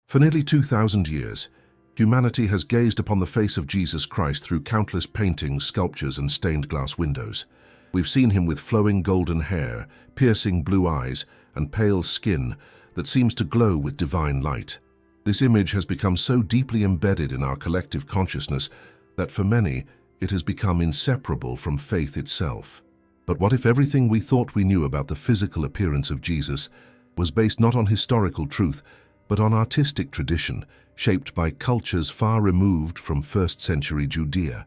For nearly 2,000 years, humanity has gazed upon the face of Jesus Christ through countless paintings, sculptures, and stained glass windows. We've seen him with flowing golden hair, piercing blue eyes, and pale skin that seems to glow with divine light. This image has become so deeply embedded in our collective consciousness that for many, it has become inseparable from faith itself. But what if everything we thought we knew about the physical appearance of Jesus was based not on historical truth, but on artistic tradition, shaped by cultures far removed from first-century Judea?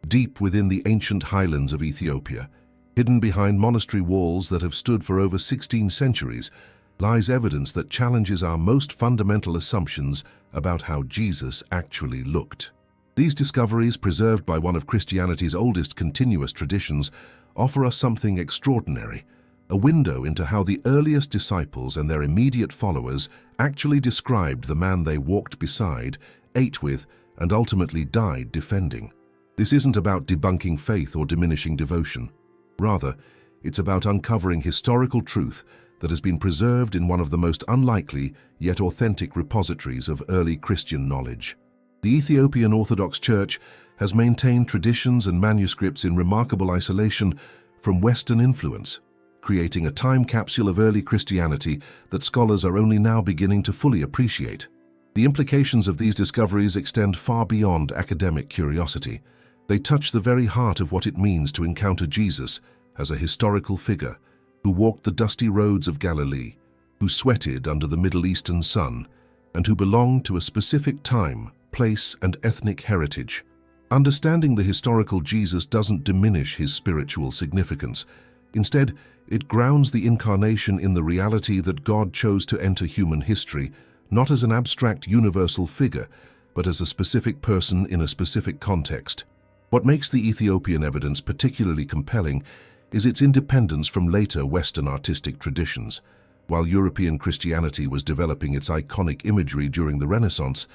Deep within the ancient highlands of Ethiopia, hidden behind monastery walls that have stood for over 16 centuries, lies evidence that challenges our most fundamental assumptions about how Jesus actually looked. These discoveries, preserved by one of Christianity's oldest continuous traditions, offer us something extraordinary, a window into how the earliest disciples and their immediate followers actually described the man they walked beside, ate with, and ultimately died defending. This isn't about debunking faith or diminishing devotion. Rather, it's about uncovering historical truth that has been preserved in one of the most unlikely yet authentic repositories of early Christian knowledge. The Ethiopian Orthodox Church has maintained traditions and manuscripts in remarkable isolation from Western influence, creating a time capsule of early Christianity that scholars are only now beginning to fully appreciate. The implications of these discoveries extend far beyond academic curiosity. They touch the very heart of what it means to encounter Jesus as a historical figure who walked the dusty roads of Galilee, who sweated under the Middle Eastern sun, and who belonged to a specific time, place, and ethnic heritage. Understanding the historical Jesus doesn't diminish his spiritual significance. Instead, it grounds the incarnation in the reality that God chose to enter human history, not as an abstract universal figure, but as a specific person in a specific context. What makes the Ethiopian evidence particularly compelling is its independence from later Western artistic traditions. While European Christianity was developing its iconic imagery during the Renaissance,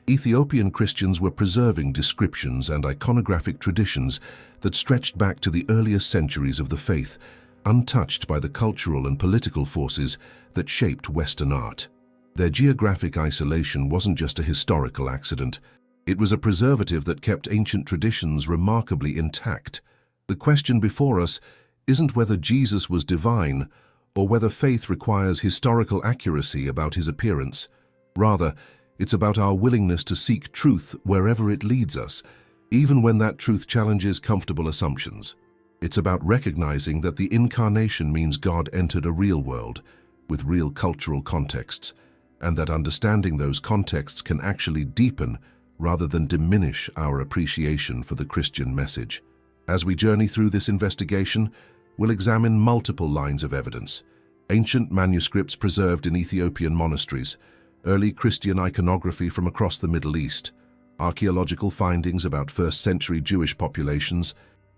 Ethiopian Christians were preserving descriptions and iconographic traditions that stretched back to the earliest centuries of the faith, untouched by the cultural and political forces that shaped Western art. Their geographic isolation wasn't just a historical accident. It was a preservative that kept ancient traditions remarkably intact. The question before us isn't whether Jesus was divine or whether faith requires historical accuracy about his appearance. Rather, it's about our willingness to seek truth wherever it leads us, even when that truth challenges comfortable assumptions. It's about recognizing that the incarnation means God entered a real world with real cultural contexts, and that understanding those contexts can actually deepen rather than diminish our appreciation for the Christian message. As we journey through this investigation, we'll examine multiple lines of evidence: ancient manuscripts preserved in Ethiopian monasteries, early Christian iconography from across the Middle East, archaeological findings about first-century Jewish populations,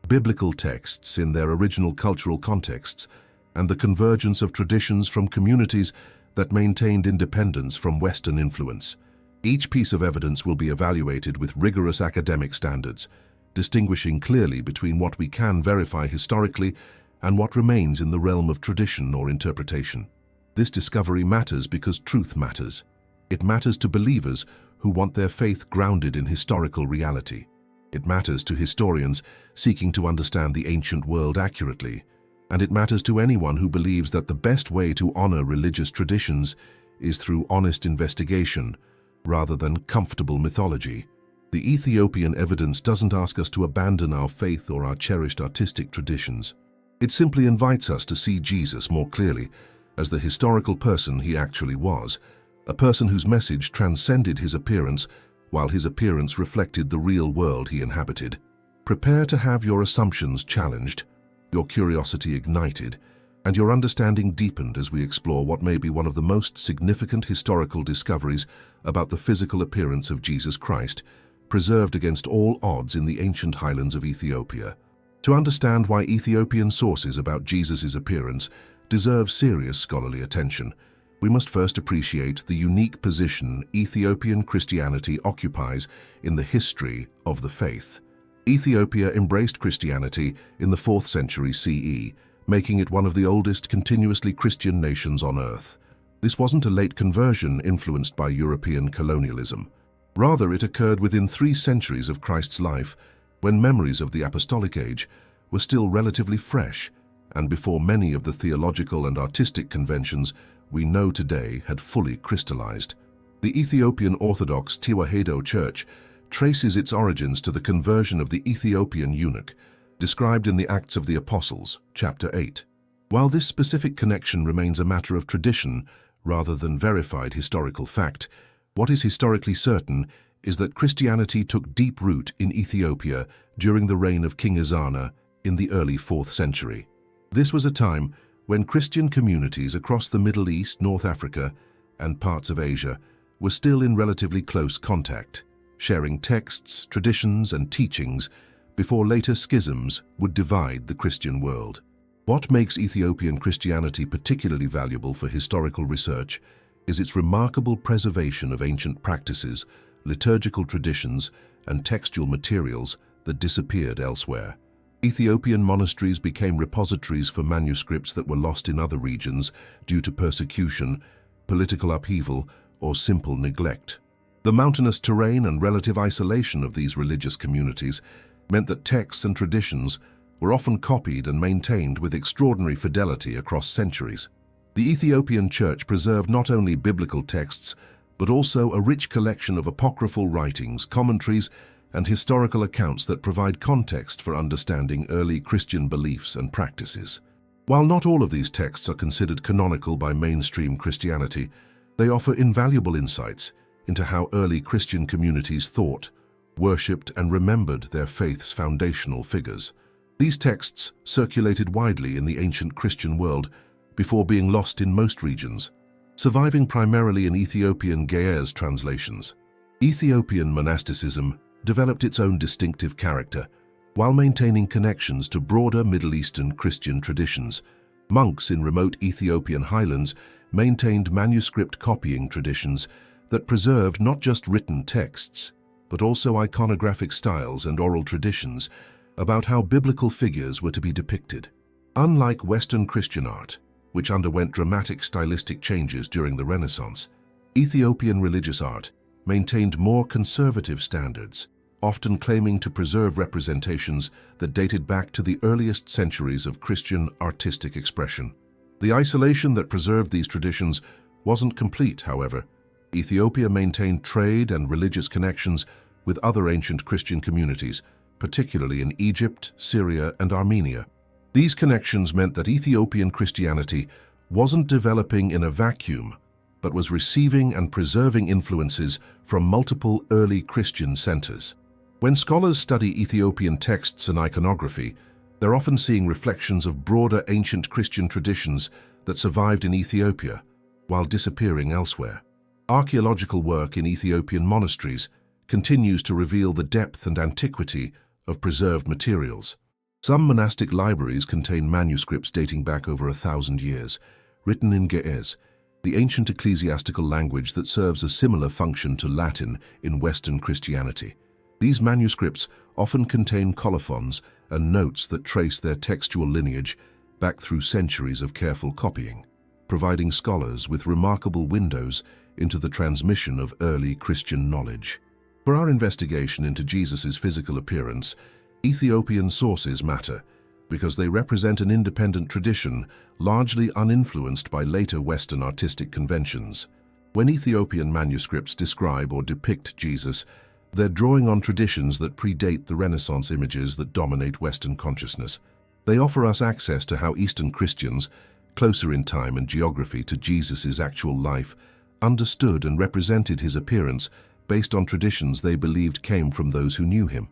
biblical texts in their original cultural contexts, and the convergence of traditions from communities that maintained independence from Western influence. Each piece of evidence will be evaluated with rigorous academic standards, distinguishing clearly between what we can verify historically and what remains in the realm of tradition or interpretation. This discovery matters because truth matters. It matters to believers who want their faith grounded in historical reality. It matters to historians seeking to understand the ancient world accurately. And it matters to anyone who believes that the best way to honor religious traditions is through honest investigation rather than comfortable mythology. The Ethiopian evidence doesn't ask us to abandon our faith or our cherished artistic traditions. It simply invites us to see Jesus more clearly as the historical person he actually was, a person whose message transcended his appearance while his appearance reflected the real world he inhabited. Prepare to have your assumptions challenged, your curiosity ignited, and your understanding deepened as we explore what may be one of the most significant historical discoveries about the physical appearance of Jesus Christ, preserved against all odds in the ancient highlands of Ethiopia. To understand why Ethiopian sources about Jesus' appearance deserve serious scholarly attention, we must first appreciate the unique position Ethiopian Christianity occupies in the history of the faith. Ethiopia embraced Christianity in the 4th century CE, making it one of the oldest continuously Christian nations on earth. This wasn't a late conversion influenced by European colonialism. Rather, it occurred within 3 centuries of Christ's life, when memories of the apostolic age were still relatively fresh, and before many of the theological and artistic conventions we know today had fully crystallized. The Ethiopian Orthodox Tewahedo Church traces its origins to the conversion of the Ethiopian eunuch, described in the Acts of the Apostles, chapter 8. While this specific connection remains a matter of tradition rather than verified historical fact, what is historically certain is that Christianity took deep root in Ethiopia during the reign of King Ezana in the early 4th century. This was a time when Christian communities across the Middle East, North Africa, and parts of Asia were still in relatively close contact, sharing texts, traditions, and teachings before later schisms would divide the Christian world. What makes Ethiopian Christianity particularly valuable for historical research is its remarkable preservation of ancient practices, liturgical traditions, and textual materials that disappeared elsewhere. Ethiopian monasteries became repositories for manuscripts that were lost in other regions due to persecution, political upheaval, or simple neglect. The mountainous terrain and relative isolation of these religious communities meant that texts and traditions were often copied and maintained with extraordinary fidelity across centuries. The Ethiopian Church preserved not only biblical texts, but also a rich collection of apocryphal writings, commentaries, and historical accounts that provide context for understanding early Christian beliefs and practices. While not all of these texts are considered canonical by mainstream Christianity, they offer invaluable insights into how early Christian communities thought, worshipped, and remembered their faith's foundational figures. These texts circulated widely in the ancient Christian world before being lost in most regions, surviving primarily in Ethiopian Ge'ez translations. Ethiopian monasticism developed its own distinctive character, while maintaining connections to broader Middle Eastern Christian traditions. Monks in remote Ethiopian highlands maintained manuscript copying traditions that preserved not just written texts, but also iconographic styles and oral traditions about how biblical figures were to be depicted. Unlike Western Christian art, which underwent dramatic stylistic changes during the Renaissance, Ethiopian religious art maintained more conservative standards, often claiming to preserve representations that dated back to the earliest centuries of Christian artistic expression. The isolation that preserved these traditions wasn't complete, however. Ethiopia maintained trade and religious connections with other ancient Christian communities, particularly in Egypt, Syria, and Armenia. These connections meant that Ethiopian Christianity wasn't developing in a vacuum, but was receiving and preserving influences from multiple early Christian centers. When scholars study Ethiopian texts and iconography, they're often seeing reflections of broader ancient Christian traditions that survived in Ethiopia while disappearing elsewhere. Archaeological work in Ethiopian monasteries continues to reveal the depth and antiquity of preserved materials. Some monastic libraries contain manuscripts dating back over 1,000 years, written in Ge'ez, the ancient ecclesiastical language that serves a similar function to Latin in Western Christianity. These manuscripts often contain colophons and notes that trace their textual lineage back through centuries of careful copying, providing scholars with remarkable windows into the transmission of early Christian knowledge. For our investigation into Jesus' physical appearance, Ethiopian sources matter because they represent an independent tradition largely uninfluenced by later Western artistic conventions. When Ethiopian manuscripts describe or depict Jesus, they're drawing on traditions that predate the Renaissance images that dominate Western consciousness. They offer us access to how Eastern Christians, closer in time and geography to Jesus' actual life, understood and represented his appearance based on traditions they believed came from those who knew him.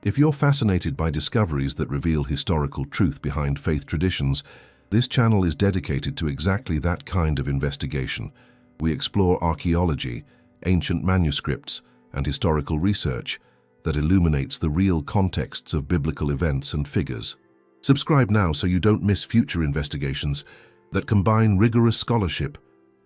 If you're fascinated by discoveries that reveal historical truth behind faith traditions, this channel is dedicated to exactly that kind of investigation. We explore archaeology, ancient manuscripts, and historical research that illuminates the real contexts of biblical events and figures. Subscribe now so you don't miss future investigations that combine rigorous scholarship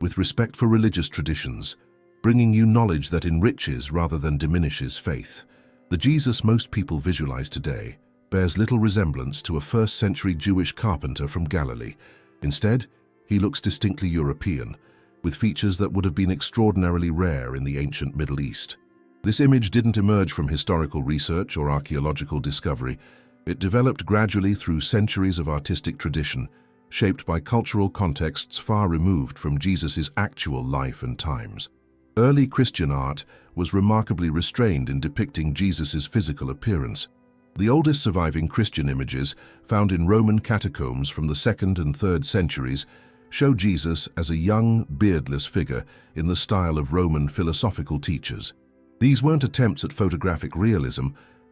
with respect for religious traditions, bringing you knowledge that enriches rather than diminishes faith. The Jesus most people visualize today bears little resemblance to a first-century Jewish carpenter from Galilee. Instead, he looks distinctly European, with features that would have been extraordinarily rare in the ancient Middle East. This image didn't emerge from historical research or archaeological discovery. It developed gradually through centuries of artistic tradition, shaped by cultural contexts far removed from Jesus' actual life and times. Early Christian art was remarkably restrained in depicting Jesus' physical appearance. The oldest surviving Christian images, found in Roman catacombs from the 2nd and 3rd centuries, show Jesus as a young, beardless figure in the style of Roman philosophical teachers. These weren't attempts at photographic realism,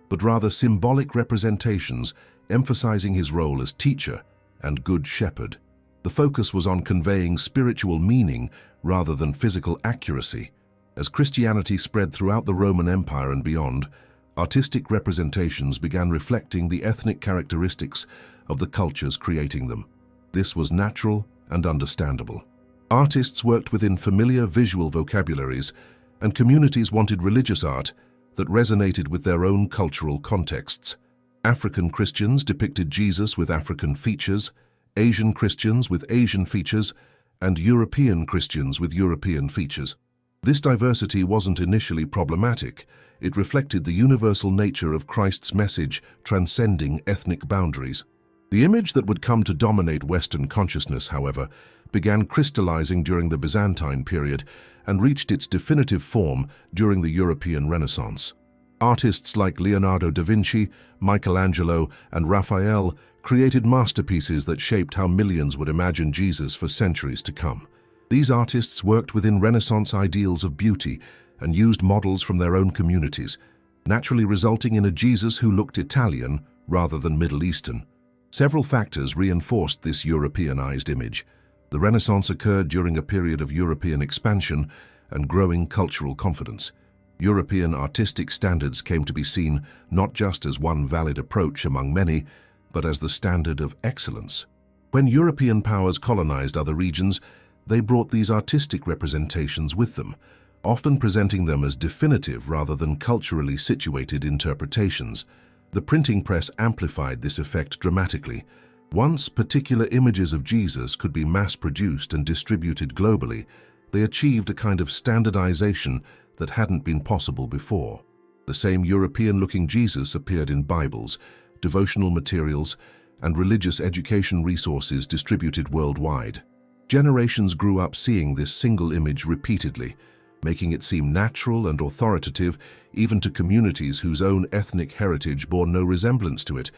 but rather symbolic representations emphasizing his role as teacher and good shepherd. The focus was on conveying spiritual meaning rather than physical accuracy. As Christianity spread throughout the Roman Empire and beyond, artistic representations began reflecting the ethnic characteristics of the cultures creating them. This was natural and understandable. Artists worked within familiar visual vocabularies, and communities wanted religious art that resonated with their own cultural contexts. African Christians depicted Jesus with African features, Asian Christians with Asian features, and European Christians with European features. This diversity wasn't initially problematic. It reflected the universal nature of Christ's message transcending ethnic boundaries. The image that would come to dominate Western consciousness, however, began crystallizing during the Byzantine period and reached its definitive form during the European Renaissance. Artists like Leonardo da Vinci, Michelangelo, and Raphael created masterpieces that shaped how millions would imagine Jesus for centuries to come. These artists worked within Renaissance ideals of beauty and used models from their own communities, naturally resulting in a Jesus who looked Italian rather than Middle Eastern. Several factors reinforced this Europeanized image. The Renaissance occurred during a period of European expansion and growing cultural confidence. European artistic standards came to be seen not just as one valid approach among many, but as the standard of excellence. When European powers colonized other regions, they brought these artistic representations with them, often presenting them as definitive rather than culturally situated interpretations. The printing press amplified this effect dramatically. Once particular images of Jesus could be mass-produced and distributed globally, they achieved a kind of standardization that hadn't been possible before. The same European-looking Jesus appeared in Bibles, devotional materials, and religious education resources distributed worldwide. Generations grew up seeing this single image repeatedly, making it seem natural and authoritative even to communities whose own ethnic heritage bore no resemblance to it.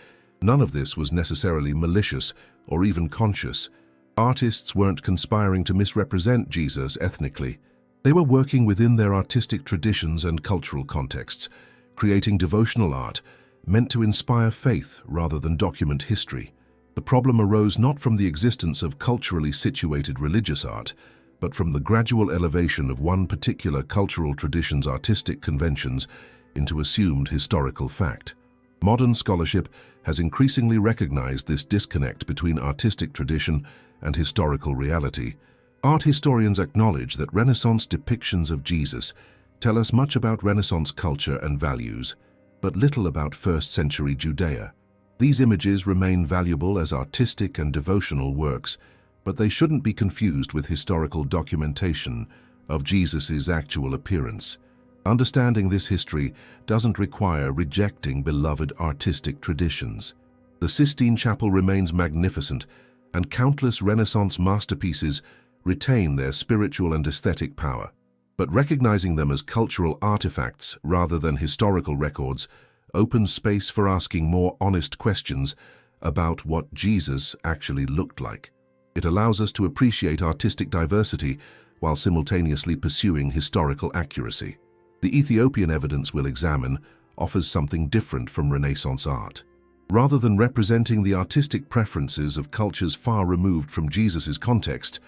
None of this was necessarily malicious or even conscious. Artists weren't conspiring to misrepresent Jesus ethnically. They were working within their artistic traditions and cultural contexts, creating devotional art meant to inspire faith rather than document history. The problem arose not from the existence of culturally situated religious art, but from the gradual elevation of one particular cultural tradition's artistic conventions into assumed historical fact. Modern scholarship has increasingly recognized this disconnect between artistic tradition and historical reality. Art historians acknowledge that Renaissance depictions of Jesus tell us much about Renaissance culture and values, but little about 1st century Judea. These images remain valuable as artistic and devotional works, but they shouldn't be confused with historical documentation of Jesus' actual appearance. Understanding this history doesn't require rejecting beloved artistic traditions. The Sistine Chapel remains magnificent, and countless Renaissance masterpieces retain their spiritual and aesthetic power. But recognizing them as cultural artifacts rather than historical records opens space for asking more honest questions about what Jesus actually looked like. It allows us to appreciate artistic diversity while simultaneously pursuing historical accuracy. The Ethiopian evidence we'll examine offers something different from Renaissance art. Rather than representing the artistic preferences of cultures far removed from Jesus' context,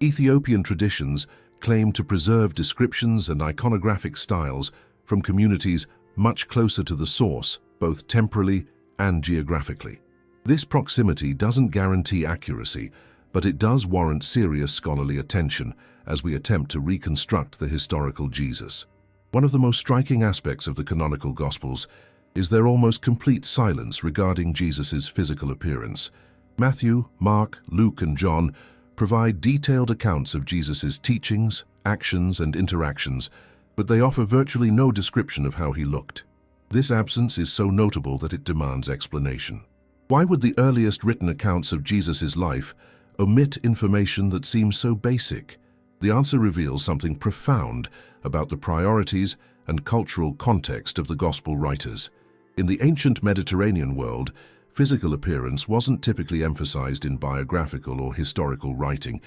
Ethiopian traditions claim to preserve descriptions and iconographic styles from communities much closer to the source, both temporally and geographically. This proximity doesn't guarantee accuracy, but it does warrant serious scholarly attention as we attempt to reconstruct the historical Jesus. One of the most striking aspects of the canonical Gospels is their almost complete silence regarding Jesus' physical appearance. Matthew, Mark, Luke, and John provide detailed accounts of Jesus' teachings, actions, and interactions, but they offer virtually no description of how he looked. This absence is so notable that it demands explanation. Why would the earliest written accounts of Jesus' life omit information that seems so basic? The answer reveals something profound about the priorities and cultural context of the Gospel writers. In the ancient Mediterranean world, physical appearance wasn't typically emphasized in biographical or historical writing,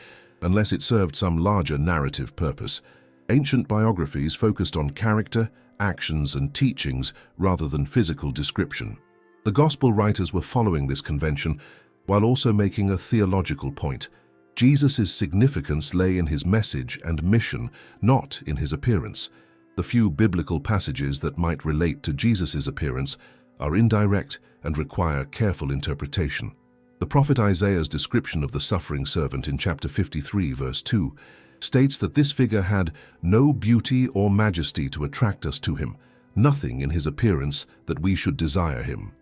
unless it served some larger narrative purpose. Ancient biographies focused on character, actions, and teachings rather than physical description. The Gospel writers were following this convention while also making a theological point. Jesus' significance lay in his message and mission, not in his appearance. The few biblical passages that might relate to Jesus' appearance are indirect and require careful interpretation. The prophet Isaiah's description of the suffering servant in chapter 53, verse 2, states that this figure had no beauty or majesty to attract us to him, nothing in his appearance that we should desire him.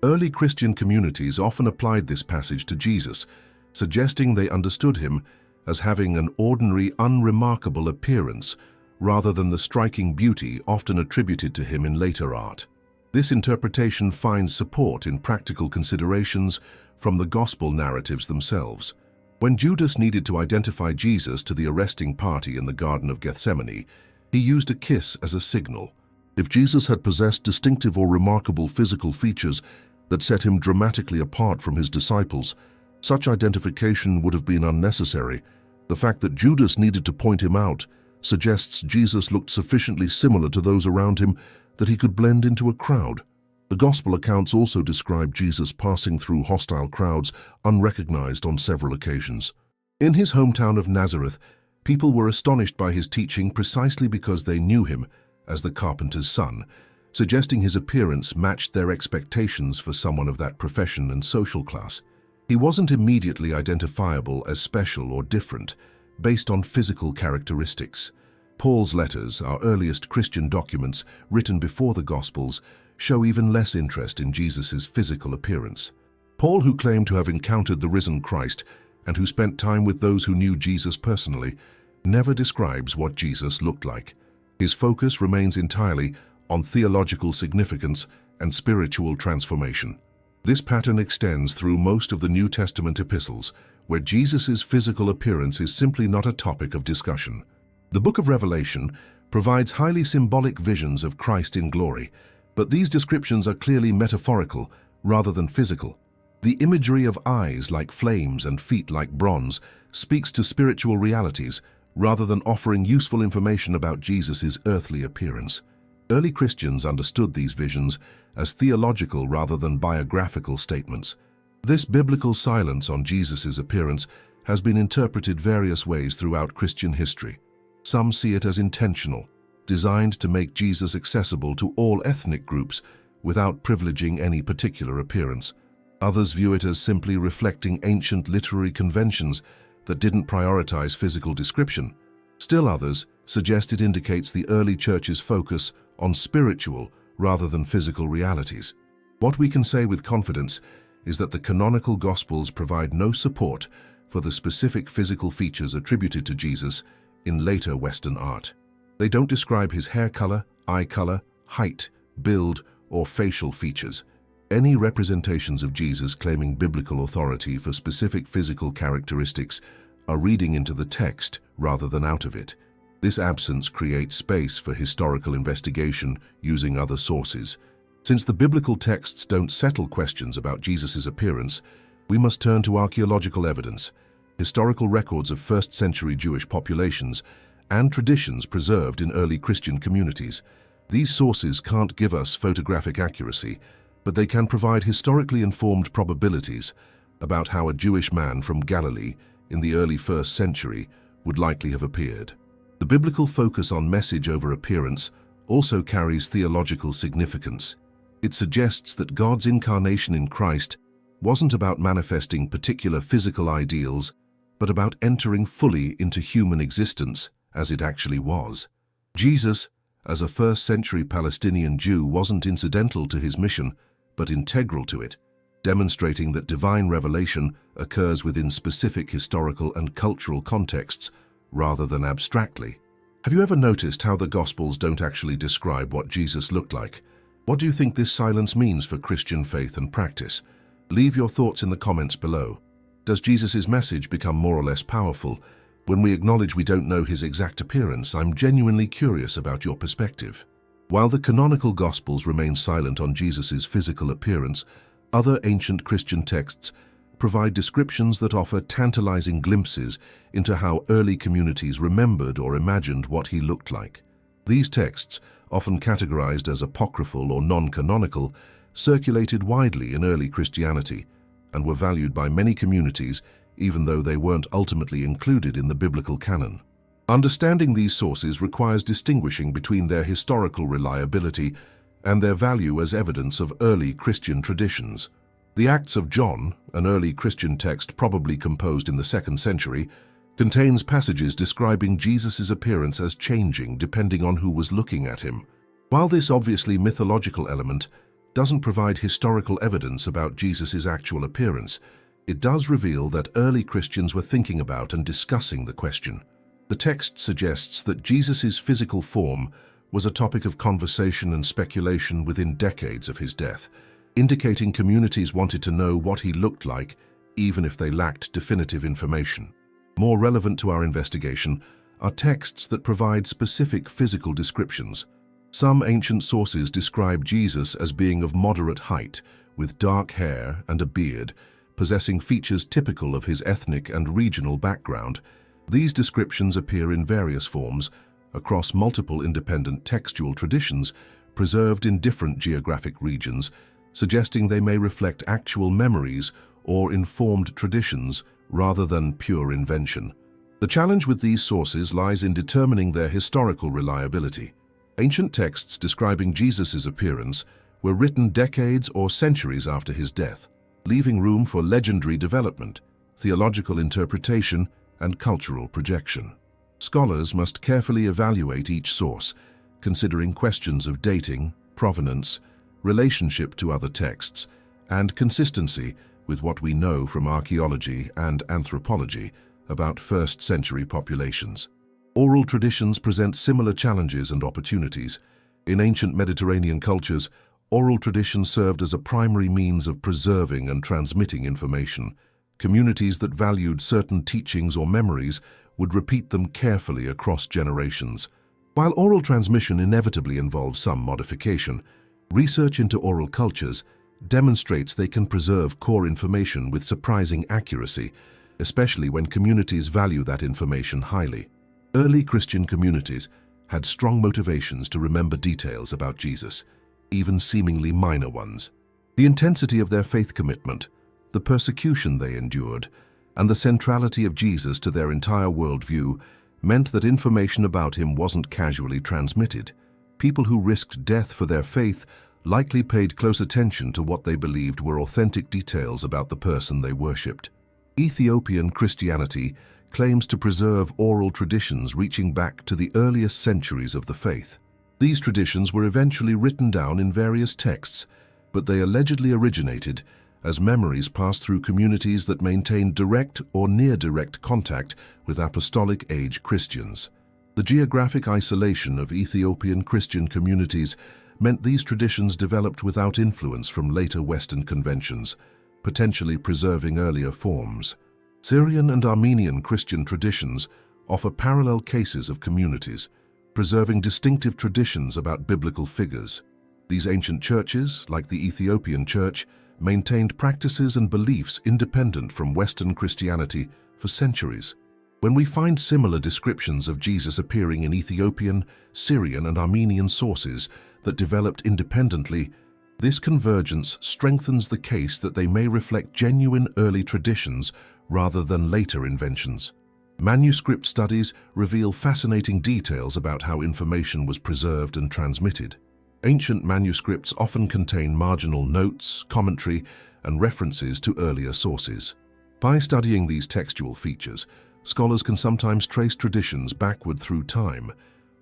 Early Christian communities often applied this passage to Jesus, suggesting they understood him as having an ordinary, unremarkable appearance rather than the striking beauty often attributed to him in later art. This interpretation finds support in practical considerations from the Gospel narratives themselves. When Judas needed to identify Jesus to the arresting party in the Garden of Gethsemane, he used a kiss as a signal. If Jesus had possessed distinctive or remarkable physical features that set him dramatically apart from his disciples, such identification would have been unnecessary. The fact that Judas needed to point him out suggests Jesus looked sufficiently similar to those around him that he could blend into a crowd. The Gospel accounts also describe Jesus passing through hostile crowds unrecognized on several occasions. In his hometown of Nazareth, people were astonished by his teaching precisely because they knew him as the carpenter's son, suggesting his appearance matched their expectations for someone of that profession and social class. He wasn't immediately identifiable as special or different based on physical characteristics. Paul's letters, our earliest Christian documents written before the Gospels, show even less interest in Jesus' physical appearance. Paul, who claimed to have encountered the risen Christ and who spent time with those who knew Jesus personally, never describes what Jesus looked like. His focus remains entirely on theological significance and spiritual transformation. This pattern extends through most of the New Testament epistles, where Jesus' physical appearance is simply not a topic of discussion. The book of Revelation provides highly symbolic visions of Christ in glory, but these descriptions are clearly metaphorical rather than physical. The imagery of eyes like flames and feet like bronze speaks to spiritual realities rather than offering useful information about Jesus' earthly appearance. Early Christians understood these visions as theological rather than biographical statements. This biblical silence on Jesus' appearance has been interpreted various ways throughout Christian history. Some see it as intentional, designed to make Jesus accessible to all ethnic groups without privileging any particular appearance. Others view it as simply reflecting ancient literary conventions that didn't prioritize physical description. Still others suggest it indicates the early church's focus on spiritual rather than physical realities. What we can say with confidence is that the canonical Gospels provide no support for the specific physical features attributed to Jesus in later Western art. They don't describe his hair color, eye color, height, build, or facial features. Any representations of Jesus claiming biblical authority for specific physical characteristics are reading into the text rather than out of it. This absence creates space for historical investigation using other sources. Since the biblical texts don't settle questions about Jesus' appearance, we must turn to archaeological evidence, historical records of first-century Jewish populations, and traditions preserved in early Christian communities. These sources can't give us photographic accuracy, but they can provide historically informed probabilities about how a Jewish man from Galilee in the early 1st century would likely have appeared. The biblical focus on message over appearance also carries theological significance. It suggests that God's incarnation in Christ wasn't about manifesting particular physical ideals, but about entering fully into human existence as it actually was. Jesus, as a 1st century Palestinian Jew, wasn't incidental to his mission, but integral to it. demonstrating that divine revelation occurs within specific historical and cultural contexts rather than abstractly. Have you ever noticed how the Gospels don't actually describe what Jesus looked like? What do you think this silence means for Christian faith and practice? Leave your thoughts in the comments below. Does Jesus' message become more or less powerful when we acknowledge we don't know his exact appearance? I'm genuinely curious about your perspective. While the canonical Gospels remain silent on Jesus' physical appearance, other ancient Christian texts provide descriptions that offer tantalizing glimpses into how early communities remembered or imagined what he looked like. These texts, often categorized as apocryphal or non-canonical, circulated widely in early Christianity and were valued by many communities even though they weren't ultimately included in the biblical canon. Understanding these sources requires distinguishing between their historical reliability and their value as evidence of early Christian traditions. The Acts of John, an early Christian text probably composed in the 2nd century, contains passages describing Jesus' appearance as changing depending on who was looking at him. While this obviously mythological element doesn't provide historical evidence about Jesus' actual appearance, it does reveal that early Christians were thinking about and discussing the question. The text suggests that Jesus' physical form was a topic of conversation and speculation within decades of his death, indicating communities wanted to know what he looked like, even if they lacked definitive information. More relevant to our investigation are texts that provide specific physical descriptions. Some ancient sources describe Jesus as being of moderate height, with dark hair and a beard, possessing features typical of his ethnic and regional background. These descriptions appear in various forms across multiple independent textual traditions preserved in different geographic regions, suggesting they may reflect actual memories or informed traditions rather than pure invention. The challenge with these sources lies in determining their historical reliability. Ancient texts describing Jesus' appearance were written decades or centuries after his death, leaving room for legendary development, theological interpretation, and cultural projection. Scholars must carefully evaluate each source, considering questions of dating, provenance, relationship to other texts, and consistency with what we know from archaeology and anthropology about first-century populations. Oral traditions present similar challenges and opportunities. In ancient Mediterranean cultures, oral tradition served as a primary means of preserving and transmitting information. Communities that valued certain teachings or memories would repeat them carefully across generations. While oral transmission inevitably involves some modification, research into oral cultures demonstrates they can preserve core information with surprising accuracy, especially when communities value that information highly. Early Christian communities had strong motivations to remember details about Jesus, even seemingly minor ones. The intensity of their faith commitment, the persecution they endured, and the centrality of Jesus to their entire worldview meant that information about him wasn't casually transmitted. People who risked death for their faith likely paid close attention to what they believed were authentic details about the person they worshipped. Ethiopian Christianity claims to preserve oral traditions reaching back to the earliest centuries of the faith. These traditions were eventually written down in various texts, but they allegedly originated as memories passed through communities that maintained direct or near-direct contact with apostolic age Christians. The geographic isolation of Ethiopian Christian communities meant these traditions developed without influence from later Western conventions, potentially preserving earlier forms. Syrian and Armenian Christian traditions offer parallel cases of communities, preserving distinctive traditions about biblical figures. These ancient churches, like the Ethiopian Church, maintained practices and beliefs independent from Western Christianity for centuries. When we find similar descriptions of Jesus appearing in Ethiopian, Syrian, and Armenian sources that developed independently, this convergence strengthens the case that they may reflect genuine early traditions rather than later inventions. Manuscript studies reveal fascinating details about how information was preserved and transmitted. Ancient manuscripts often contain marginal notes, commentary, and references to earlier sources. By studying these textual features, scholars can sometimes trace traditions backward through time,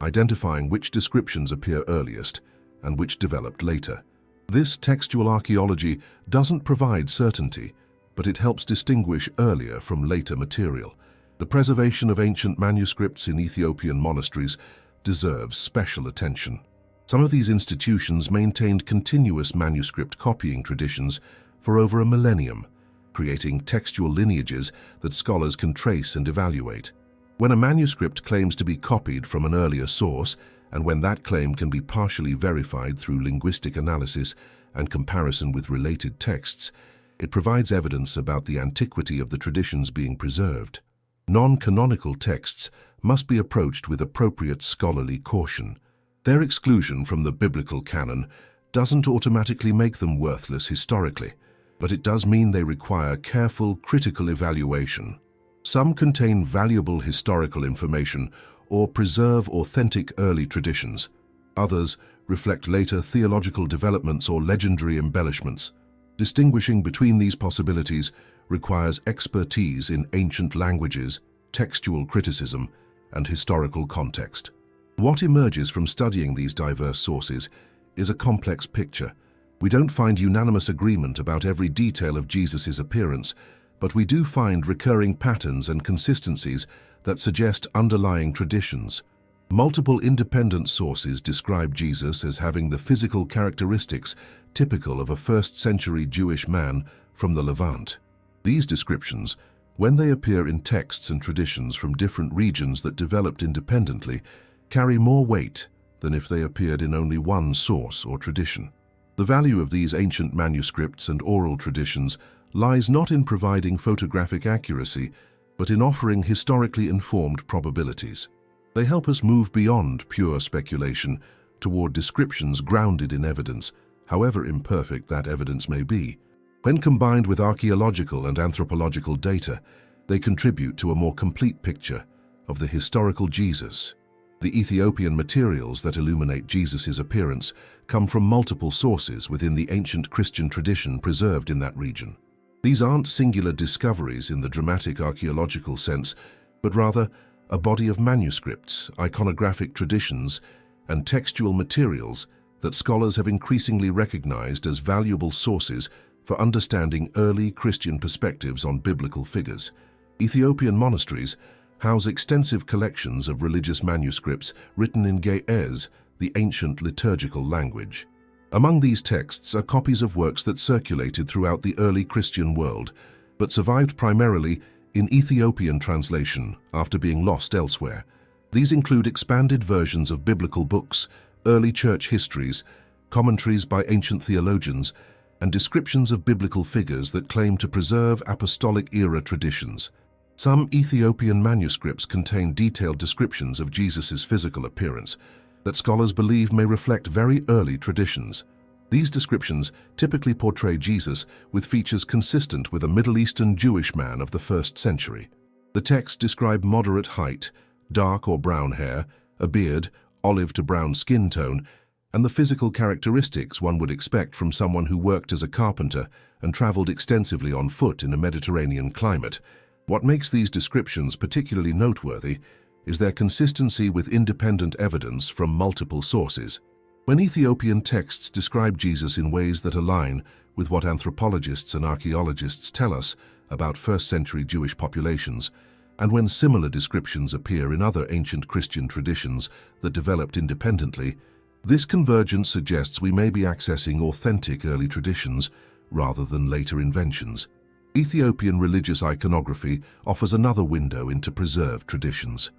identifying which descriptions appear earliest and which developed later. This textual archaeology doesn't provide certainty, but it helps distinguish earlier from later material. The preservation of ancient manuscripts in Ethiopian monasteries deserves special attention. Some of these institutions maintained continuous manuscript copying traditions for over a millennium, creating textual lineages that scholars can trace and evaluate. When a manuscript claims to be copied from an earlier source, and when that claim can be partially verified through linguistic analysis and comparison with related texts, it provides evidence about the antiquity of the traditions being preserved. Non-canonical texts must be approached with appropriate scholarly caution. Their exclusion from the biblical canon doesn't automatically make them worthless historically, but it does mean they require careful, critical evaluation. Some contain valuable historical information or preserve authentic early traditions. Others reflect later theological developments or legendary embellishments. Distinguishing between these possibilities requires expertise in ancient languages, textual criticism, and historical context. What emerges from studying these diverse sources is a complex picture. We don't find unanimous agreement about every detail of Jesus' appearance, but we do find recurring patterns and consistencies that suggest underlying traditions. Multiple independent sources describe Jesus as having the physical characteristics typical of a first-century Jewish man from the Levant. These descriptions, when they appear in texts and traditions from different regions that developed independently, carry more weight than if they appeared in only one source or tradition. The value of these ancient manuscripts and oral traditions lies not in providing photographic accuracy, but in offering historically informed probabilities. They help us move beyond pure speculation toward descriptions grounded in evidence, however imperfect that evidence may be. When combined with archaeological and anthropological data, they contribute to a more complete picture of the historical Jesus. The Ethiopian materials that illuminate Jesus' appearance come from multiple sources within the ancient Christian tradition preserved in that region. These aren't singular discoveries in the dramatic archaeological sense, but rather a body of manuscripts, iconographic traditions, and textual materials that scholars have increasingly recognized as valuable sources for understanding early Christian perspectives on biblical figures. Ethiopian monasteries house extensive collections of religious manuscripts written in Ge'ez, the ancient liturgical language. Among these texts are copies of works that circulated throughout the early Christian world, but survived primarily in Ethiopian translation after being lost elsewhere. These include expanded versions of biblical books, early church histories, commentaries by ancient theologians, and descriptions of biblical figures that claim to preserve apostolic-era traditions. Some Ethiopian manuscripts contain detailed descriptions of Jesus' physical appearance that scholars believe may reflect very early traditions. These descriptions typically portray Jesus with features consistent with a Middle Eastern Jewish man of the 1st century. The texts describe moderate height, dark or brown hair, a beard, olive to brown skin tone, and the physical characteristics one would expect from someone who worked as a carpenter and traveled extensively on foot in a Mediterranean climate. What makes these descriptions particularly noteworthy is their consistency with independent evidence from multiple sources. When Ethiopian texts describe Jesus in ways that align with what anthropologists and archaeologists tell us about first-century Jewish populations, and when similar descriptions appear in other ancient Christian traditions that developed independently, this convergence suggests we may be accessing authentic early traditions rather than later inventions. Ethiopian religious iconography offers another window into preserved traditions.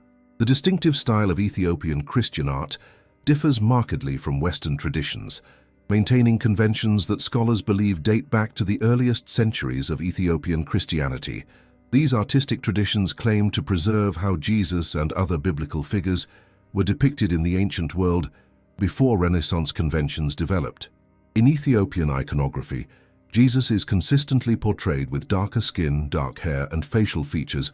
The distinctive style of Ethiopian Christian art differs markedly from Western traditions, maintaining conventions that scholars believe date back to the earliest centuries of Ethiopian Christianity. These artistic traditions claim to preserve how Jesus and other biblical figures were depicted in the ancient world before Renaissance conventions developed. In Ethiopian iconography, Jesus is consistently portrayed with darker skin, dark hair, and facial features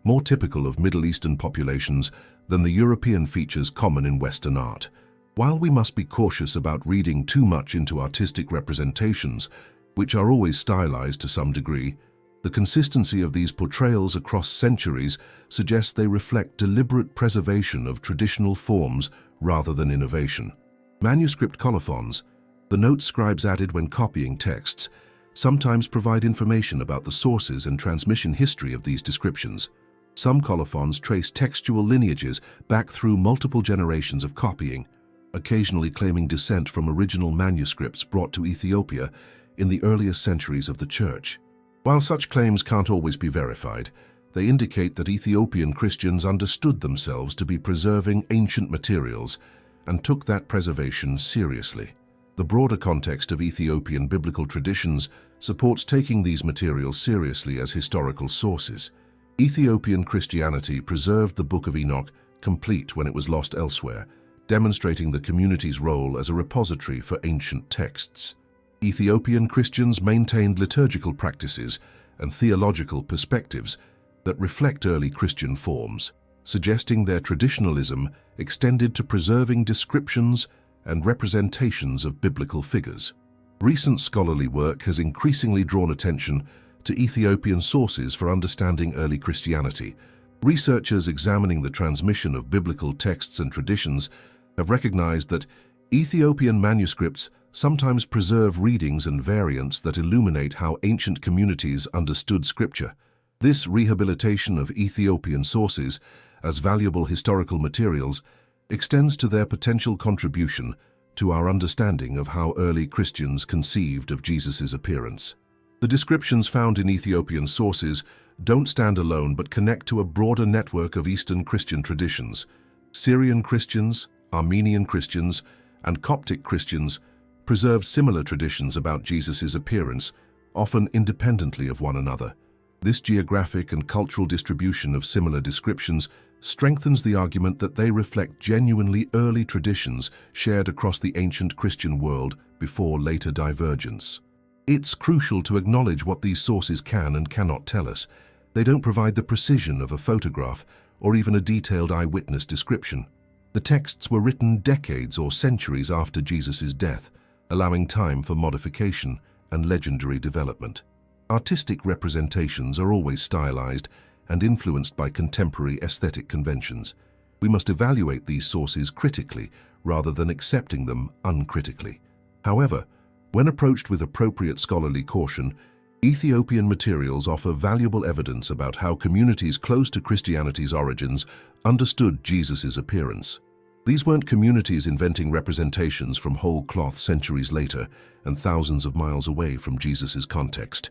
more typical of Middle Eastern populations than the European features common in Western art. While we must be cautious about reading too much into artistic representations, which are always stylized to some degree, the consistency of these portrayals across centuries suggests they reflect deliberate preservation of traditional forms rather than innovation. Manuscript colophons, The notes scribes added when copying texts sometimes provide information about the sources and transmission history of these descriptions. Some colophons trace textual lineages back through multiple generations of copying, occasionally claiming descent from original manuscripts brought to Ethiopia in the earliest centuries of the Church. While such claims can't always be verified, they indicate that Ethiopian Christians understood themselves to be preserving ancient materials and took that preservation seriously. The broader context of Ethiopian biblical traditions supports taking these materials seriously as historical sources. Ethiopian Christianity preserved the Book of Enoch complete when it was lost elsewhere, demonstrating the community's role as a repository for ancient texts. Ethiopian Christians maintained liturgical practices and theological perspectives that reflect early Christian forms, suggesting their traditionalism extended to preserving descriptions and representations of biblical figures. Recent scholarly work has increasingly drawn attention to Ethiopian sources for understanding early Christianity. Researchers examining the transmission of biblical texts and traditions have recognized that Ethiopian manuscripts sometimes preserve readings and variants that illuminate how ancient communities understood Scripture. This rehabilitation of Ethiopian sources as valuable historical materials extends to their potential contribution to our understanding of how early Christians conceived of Jesus' appearance. The descriptions found in Ethiopian sources don't stand alone but connect to a broader network of Eastern Christian traditions. Syrian Christians, Armenian Christians, and Coptic Christians preserved similar traditions about Jesus' appearance, often independently of one another. This geographic and cultural distribution of similar descriptions strengthens the argument that they reflect genuinely early traditions shared across the ancient Christian world before later divergence. It's crucial to acknowledge what these sources can and cannot tell us. They don't provide the precision of a photograph or even a detailed eyewitness description. The texts were written decades or centuries after Jesus' death, allowing time for modification and legendary development. Artistic representations are always stylized and influenced by contemporary aesthetic conventions. We must evaluate these sources critically rather than accepting them uncritically. However, when approached with appropriate scholarly caution, Ethiopian materials offer valuable evidence about how communities close to Christianity's origins understood Jesus' appearance. These weren't communities inventing representations from whole cloth centuries later and thousands of miles away from Jesus' context.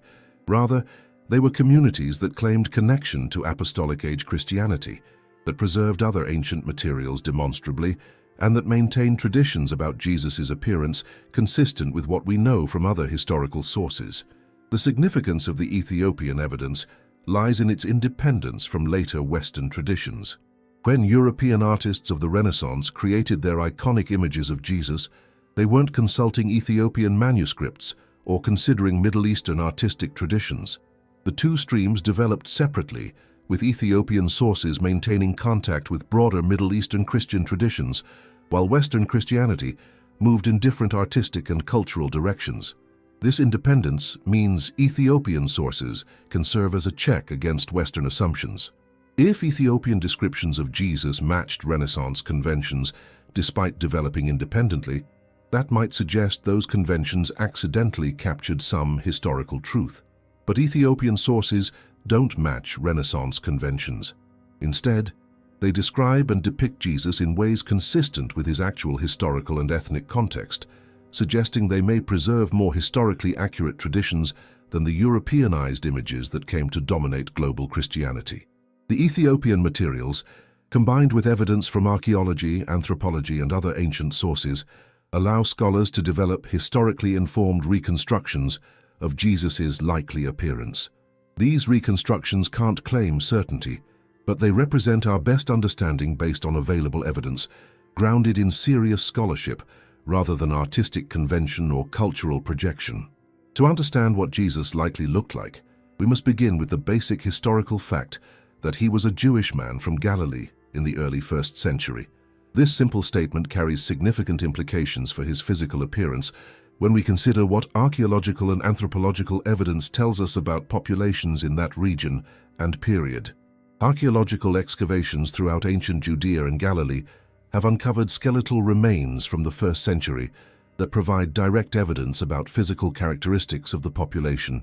Rather, they were communities that claimed connection to apostolic age Christianity, that preserved other ancient materials demonstrably, and that maintained traditions about Jesus' appearance consistent with what we know from other historical sources. The significance of the Ethiopian evidence lies in its independence from later Western traditions. When European artists of the Renaissance created their iconic images of Jesus, they weren't consulting Ethiopian manuscripts or considering Middle Eastern artistic traditions. The two streams developed separately, with Ethiopian sources maintaining contact with broader Middle Eastern Christian traditions, while Western Christianity moved in different artistic and cultural directions. This independence means Ethiopian sources can serve as a check against Western assumptions. If Ethiopian descriptions of Jesus matched Renaissance conventions despite developing independently, that might suggest those conventions accidentally captured some historical truth. But Ethiopian sources don't match Renaissance conventions. Instead, they describe and depict Jesus in ways consistent with his actual historical and ethnic context, suggesting they may preserve more historically accurate traditions than the Europeanized images that came to dominate global Christianity. The Ethiopian materials, combined with evidence from archaeology, anthropology, and other ancient sources, allow scholars to develop historically informed reconstructions of Jesus' likely appearance. These reconstructions can't claim certainty, but they represent our best understanding based on available evidence, grounded in serious scholarship rather than artistic convention or cultural projection. To understand what Jesus likely looked like, we must begin with the basic historical fact that he was a Jewish man from Galilee in the early 1st century. This simple statement carries significant implications for his physical appearance when we consider what archaeological and anthropological evidence tells us about populations in that region and period. Archaeological excavations throughout ancient Judea and Galilee have uncovered skeletal remains from the 1st century that provide direct evidence about physical characteristics of the population.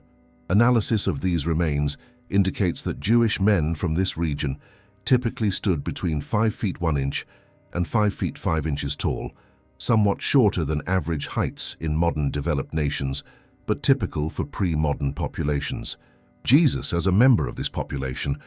Analysis of these remains indicates that Jewish men from this region typically stood between 5 feet 1 inch and 5 feet 5 inches tall, somewhat shorter than average heights in modern developed nations, but typical for pre-modern populations. Jesus, as a member of this population,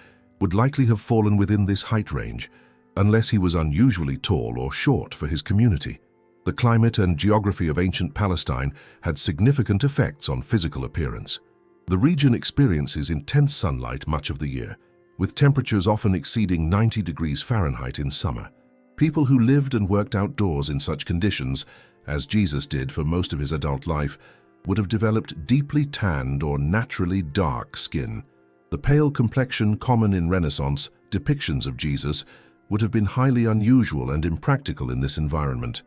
would likely have fallen within this height range, unless he was unusually tall or short for his community. The climate and geography of ancient Palestine had significant effects on physical appearance. The region experiences intense sunlight much of the year, with temperatures often exceeding 90 degrees Fahrenheit in summer. People who lived and worked outdoors in such conditions, as Jesus did for most of his adult life, would have developed deeply tanned or naturally dark skin. The pale complexion common in Renaissance depictions of Jesus would have been highly unusual and impractical in this environment.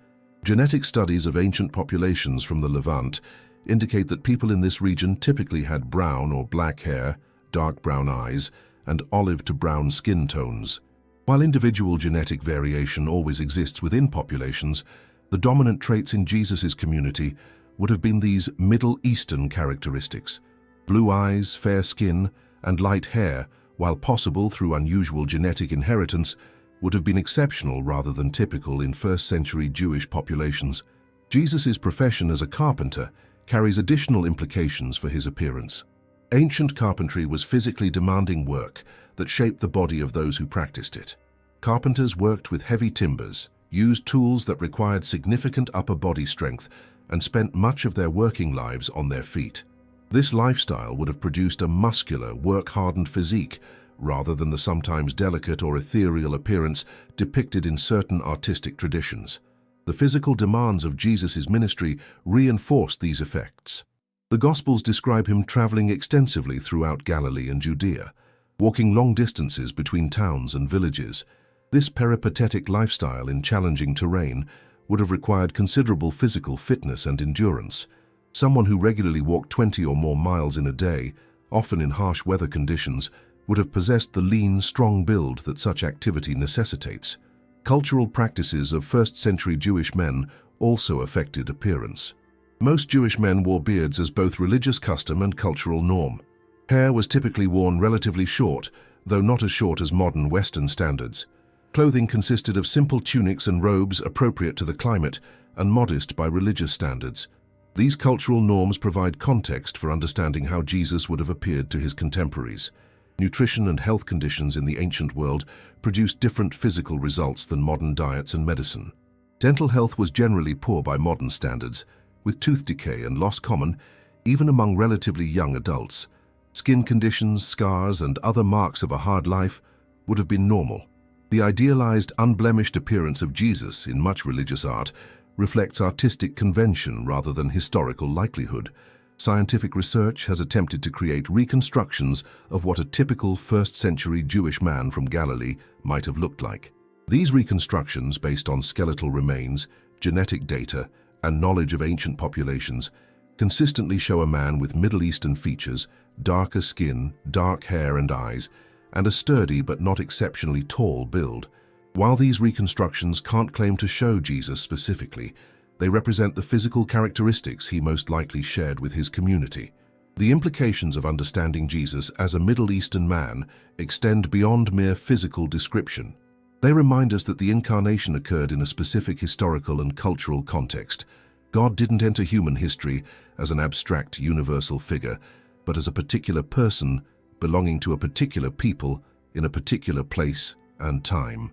Genetic studies of ancient populations from the Levant indicate that people in this region typically had brown or black hair, dark brown eyes, and olive to brown skin tones. While individual genetic variation always exists within populations, the dominant traits in Jesus' community would have been these Middle Eastern characteristics. Blue eyes, fair skin, and light hair, while possible through unusual genetic inheritance, would have been exceptional rather than typical in first-century Jewish populations. Jesus' profession as a carpenter carries additional implications for his appearance. Ancient carpentry was physically demanding work that shaped the body of those who practiced it. Carpenters worked with heavy timbers, used tools that required significant upper body strength, and spent much of their working lives on their feet. This lifestyle would have produced a muscular, work-hardened physique rather than the sometimes delicate or ethereal appearance depicted in certain artistic traditions. The physical demands of Jesus' ministry reinforced these effects. The Gospels describe him traveling extensively throughout Galilee and Judea, walking long distances between towns and villages. This peripatetic lifestyle in challenging terrain would have required considerable physical fitness and endurance. Someone who regularly walked 20 or more miles in a day, often in harsh weather conditions, would have possessed the lean, strong build that such activity necessitates. Cultural practices of first-century Jewish men also affected appearance. Most Jewish men wore beards as both religious custom and cultural norm. Hair was typically worn relatively short, though not as short as modern Western standards. Clothing consisted of simple tunics and robes appropriate to the climate and modest by religious standards. These cultural norms provide context for understanding how Jesus would have appeared to his contemporaries. Nutrition and health conditions in the ancient world produced different physical results than modern diets and medicine. Dental health was generally poor by modern standards, with tooth decay and loss common even among relatively young adults. Skin conditions, scars, and other marks of a hard life would have been normal. The idealized, unblemished appearance of Jesus in much religious art reflects artistic convention rather than historical likelihood. Scientific research has attempted to create reconstructions of what a typical first-century Jewish man from Galilee might have looked like. These reconstructions, based on skeletal remains, genetic data, and knowledge of ancient populations, consistently show a man with Middle Eastern features, darker skin, dark hair and eyes, and a sturdy but not exceptionally tall build. While these reconstructions can't claim to show Jesus specifically, they represent the physical characteristics he most likely shared with his community. The implications of understanding Jesus as a Middle Eastern man extend beyond mere physical description. They remind us that the incarnation occurred in a specific historical and cultural context. God didn't enter human history as an abstract, universal figure, but as a particular person belonging to a particular people in a particular place and time.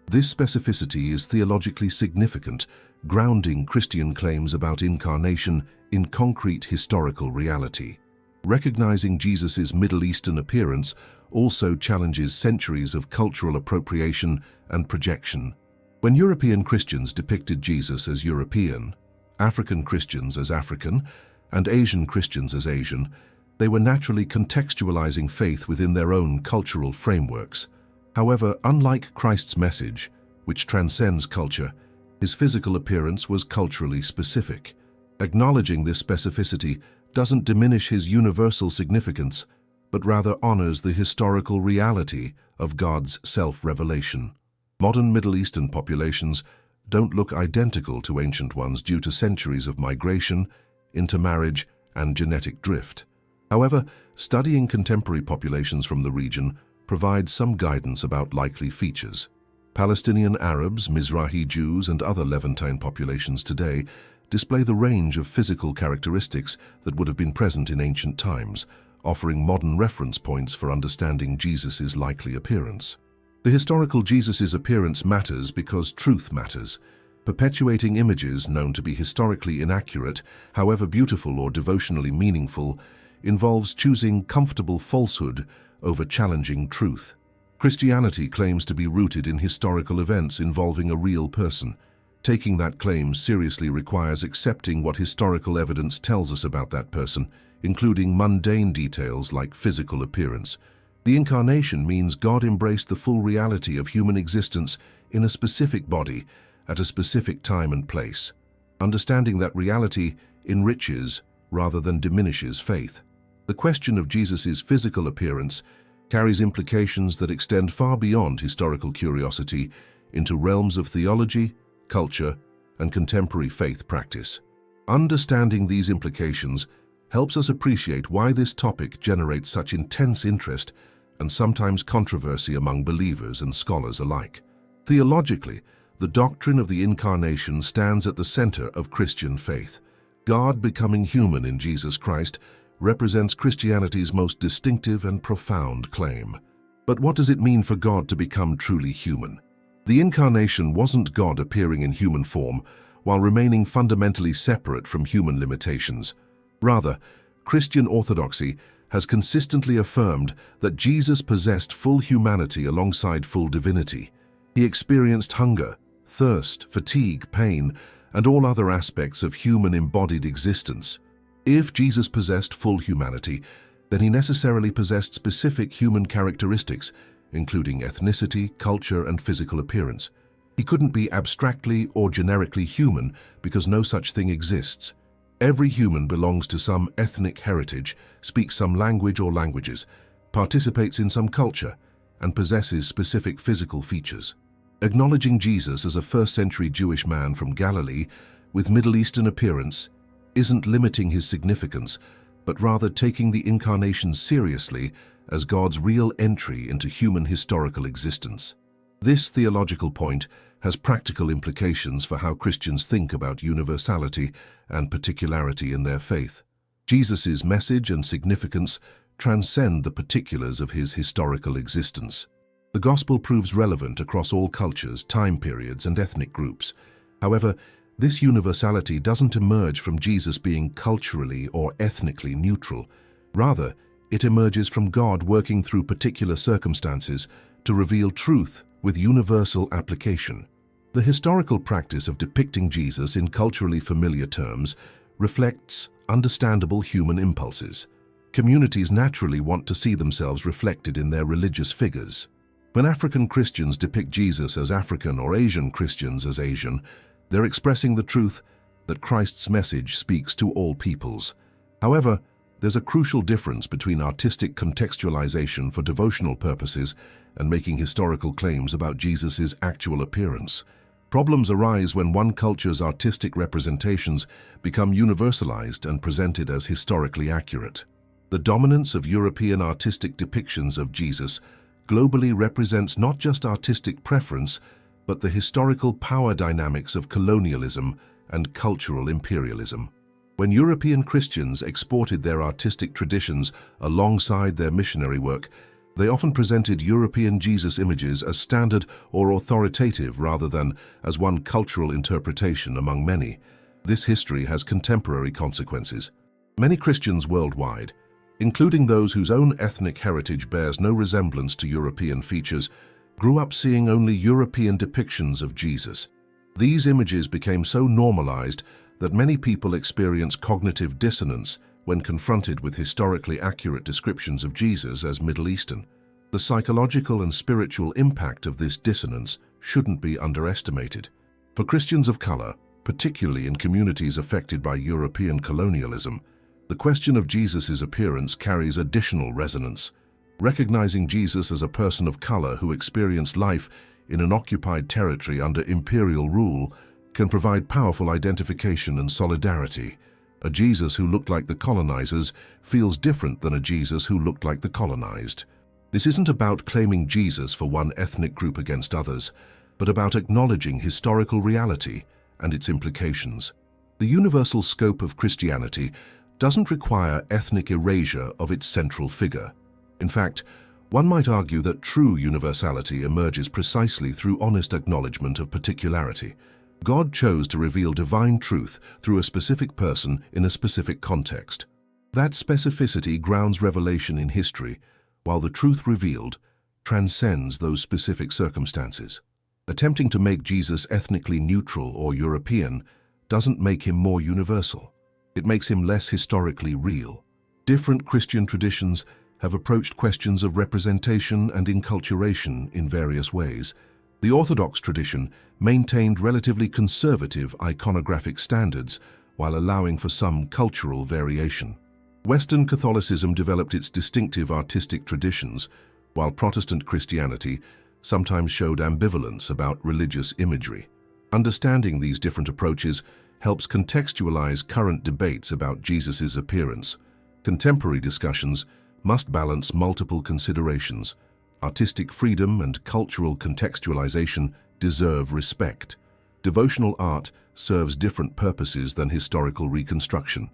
This specificity is theologically significant, grounding Christian claims about incarnation in concrete historical reality. Recognizing Jesus' Middle Eastern appearance also challenges centuries of cultural appropriation and projection. When European Christians depicted Jesus as European, African Christians as African, and Asian Christians as Asian, they were naturally contextualizing faith within their own cultural frameworks. However, unlike Christ's message, which transcends culture, his physical appearance was culturally specific. Acknowledging this specificity doesn't diminish his universal significance, but rather honors the historical reality of God's self-revelation. Modern Middle Eastern populations don't look identical to ancient ones due to centuries of migration, intermarriage, and genetic drift. However, studying contemporary populations from the region provides some guidance about likely features. Palestinian Arabs, Mizrahi Jews, and other Levantine populations today display the range of physical characteristics that would have been present in ancient times, offering modern reference points for understanding Jesus' likely appearance. The historical Jesus' appearance matters because truth matters. Perpetuating images known to be historically inaccurate, however beautiful or devotionally meaningful, involves choosing comfortable falsehood over challenging truth. Christianity claims to be rooted in historical events involving a real person. Taking that claim seriously requires accepting what historical evidence tells us about that person, including mundane details like physical appearance. The Incarnation means God embraced the full reality of human existence in a specific body at a specific time and place. Understanding that reality enriches rather than diminishes faith. The question of Jesus' physical appearance carries implications that extend far beyond historical curiosity into realms of theology, culture, and contemporary faith practice. Understanding these implications helps us appreciate why this topic generates such intense interest and sometimes controversy among believers and scholars alike. Theologically, the doctrine of the Incarnation stands at the center of Christian faith. God becoming human in Jesus Christ represents Christianity's most distinctive and profound claim. But what does it mean for God to become truly human? The Incarnation wasn't God appearing in human form while remaining fundamentally separate from human limitations. Rather, Christian orthodoxy has consistently affirmed that Jesus possessed full humanity alongside full divinity. He experienced hunger, thirst, fatigue, pain, and all other aspects of human embodied existence. If Jesus possessed full humanity, then he necessarily possessed specific human characteristics, including ethnicity, culture, and physical appearance. He couldn't be abstractly or generically human because no such thing exists. Every human belongs to some ethnic heritage, speaks some language or languages, participates in some culture, and possesses specific physical features. Acknowledging Jesus as a first-century Jewish man from Galilee with Middle Eastern appearance isn't limiting his significance, but rather taking the Incarnation seriously as God's real entry into human historical existence. This theological point has practical implications for how Christians think about universality and particularity in their faith. Jesus' message and significance transcend the particulars of his historical existence. The gospel proves relevant across all cultures, time periods, and ethnic groups. However, this universality doesn't emerge from Jesus being culturally or ethnically neutral. Rather, it emerges from God working through particular circumstances to reveal truth with universal application. The historical practice of depicting Jesus in culturally familiar terms reflects understandable human impulses. Communities naturally want to see themselves reflected in their religious figures. When African Christians depict Jesus as African or Asian Christians as Asian, they're expressing the truth that Christ's message speaks to all peoples. However, there's a crucial difference between artistic contextualization for devotional purposes and making historical claims about Jesus' actual appearance. Problems arise when one culture's artistic representations become universalized and presented as historically accurate. The dominance of European artistic depictions of Jesus globally represents not just artistic preference, but the historical power dynamics of colonialism and cultural imperialism. When European Christians exported their artistic traditions alongside their missionary work, they often presented European Jesus images as standard or authoritative rather than as one cultural interpretation among many. This history has contemporary consequences. Many Christians worldwide, including those whose own ethnic heritage bears no resemblance to European features, grew up seeing only European depictions of Jesus. These images became so normalized that many people experience cognitive dissonance when confronted with historically accurate descriptions of Jesus as Middle Eastern. The psychological and spiritual impact of this dissonance shouldn't be underestimated. For Christians of color, particularly in communities affected by European colonialism, the question of Jesus' appearance carries additional resonance. Recognizing Jesus as a person of color who experienced life in an occupied territory under imperial rule can provide powerful identification and solidarity. A Jesus who looked like the colonizers feels different than a Jesus who looked like the colonized. This isn't about claiming Jesus for one ethnic group against others, but about acknowledging historical reality and its implications. The universal scope of Christianity doesn't require ethnic erasure of its central figure. In fact, one might argue that true universality emerges precisely through honest acknowledgement of particularity. God chose to reveal divine truth through a specific person in a specific context. That specificity grounds revelation in history, while the truth revealed transcends those specific circumstances. Attempting to make Jesus ethnically neutral or European doesn't make him more universal. It makes him less historically real. Different Christian traditions have approached questions of representation and enculturation in various ways. The Orthodox tradition maintained relatively conservative iconographic standards while allowing for some cultural variation. Western Catholicism developed its distinctive artistic traditions, while Protestant Christianity sometimes showed ambivalence about religious imagery. Understanding these different approaches helps contextualize current debates about Jesus' appearance. Contemporary discussions must balance multiple considerations. Artistic freedom and cultural contextualization deserve respect. Devotional art serves different purposes than historical reconstruction.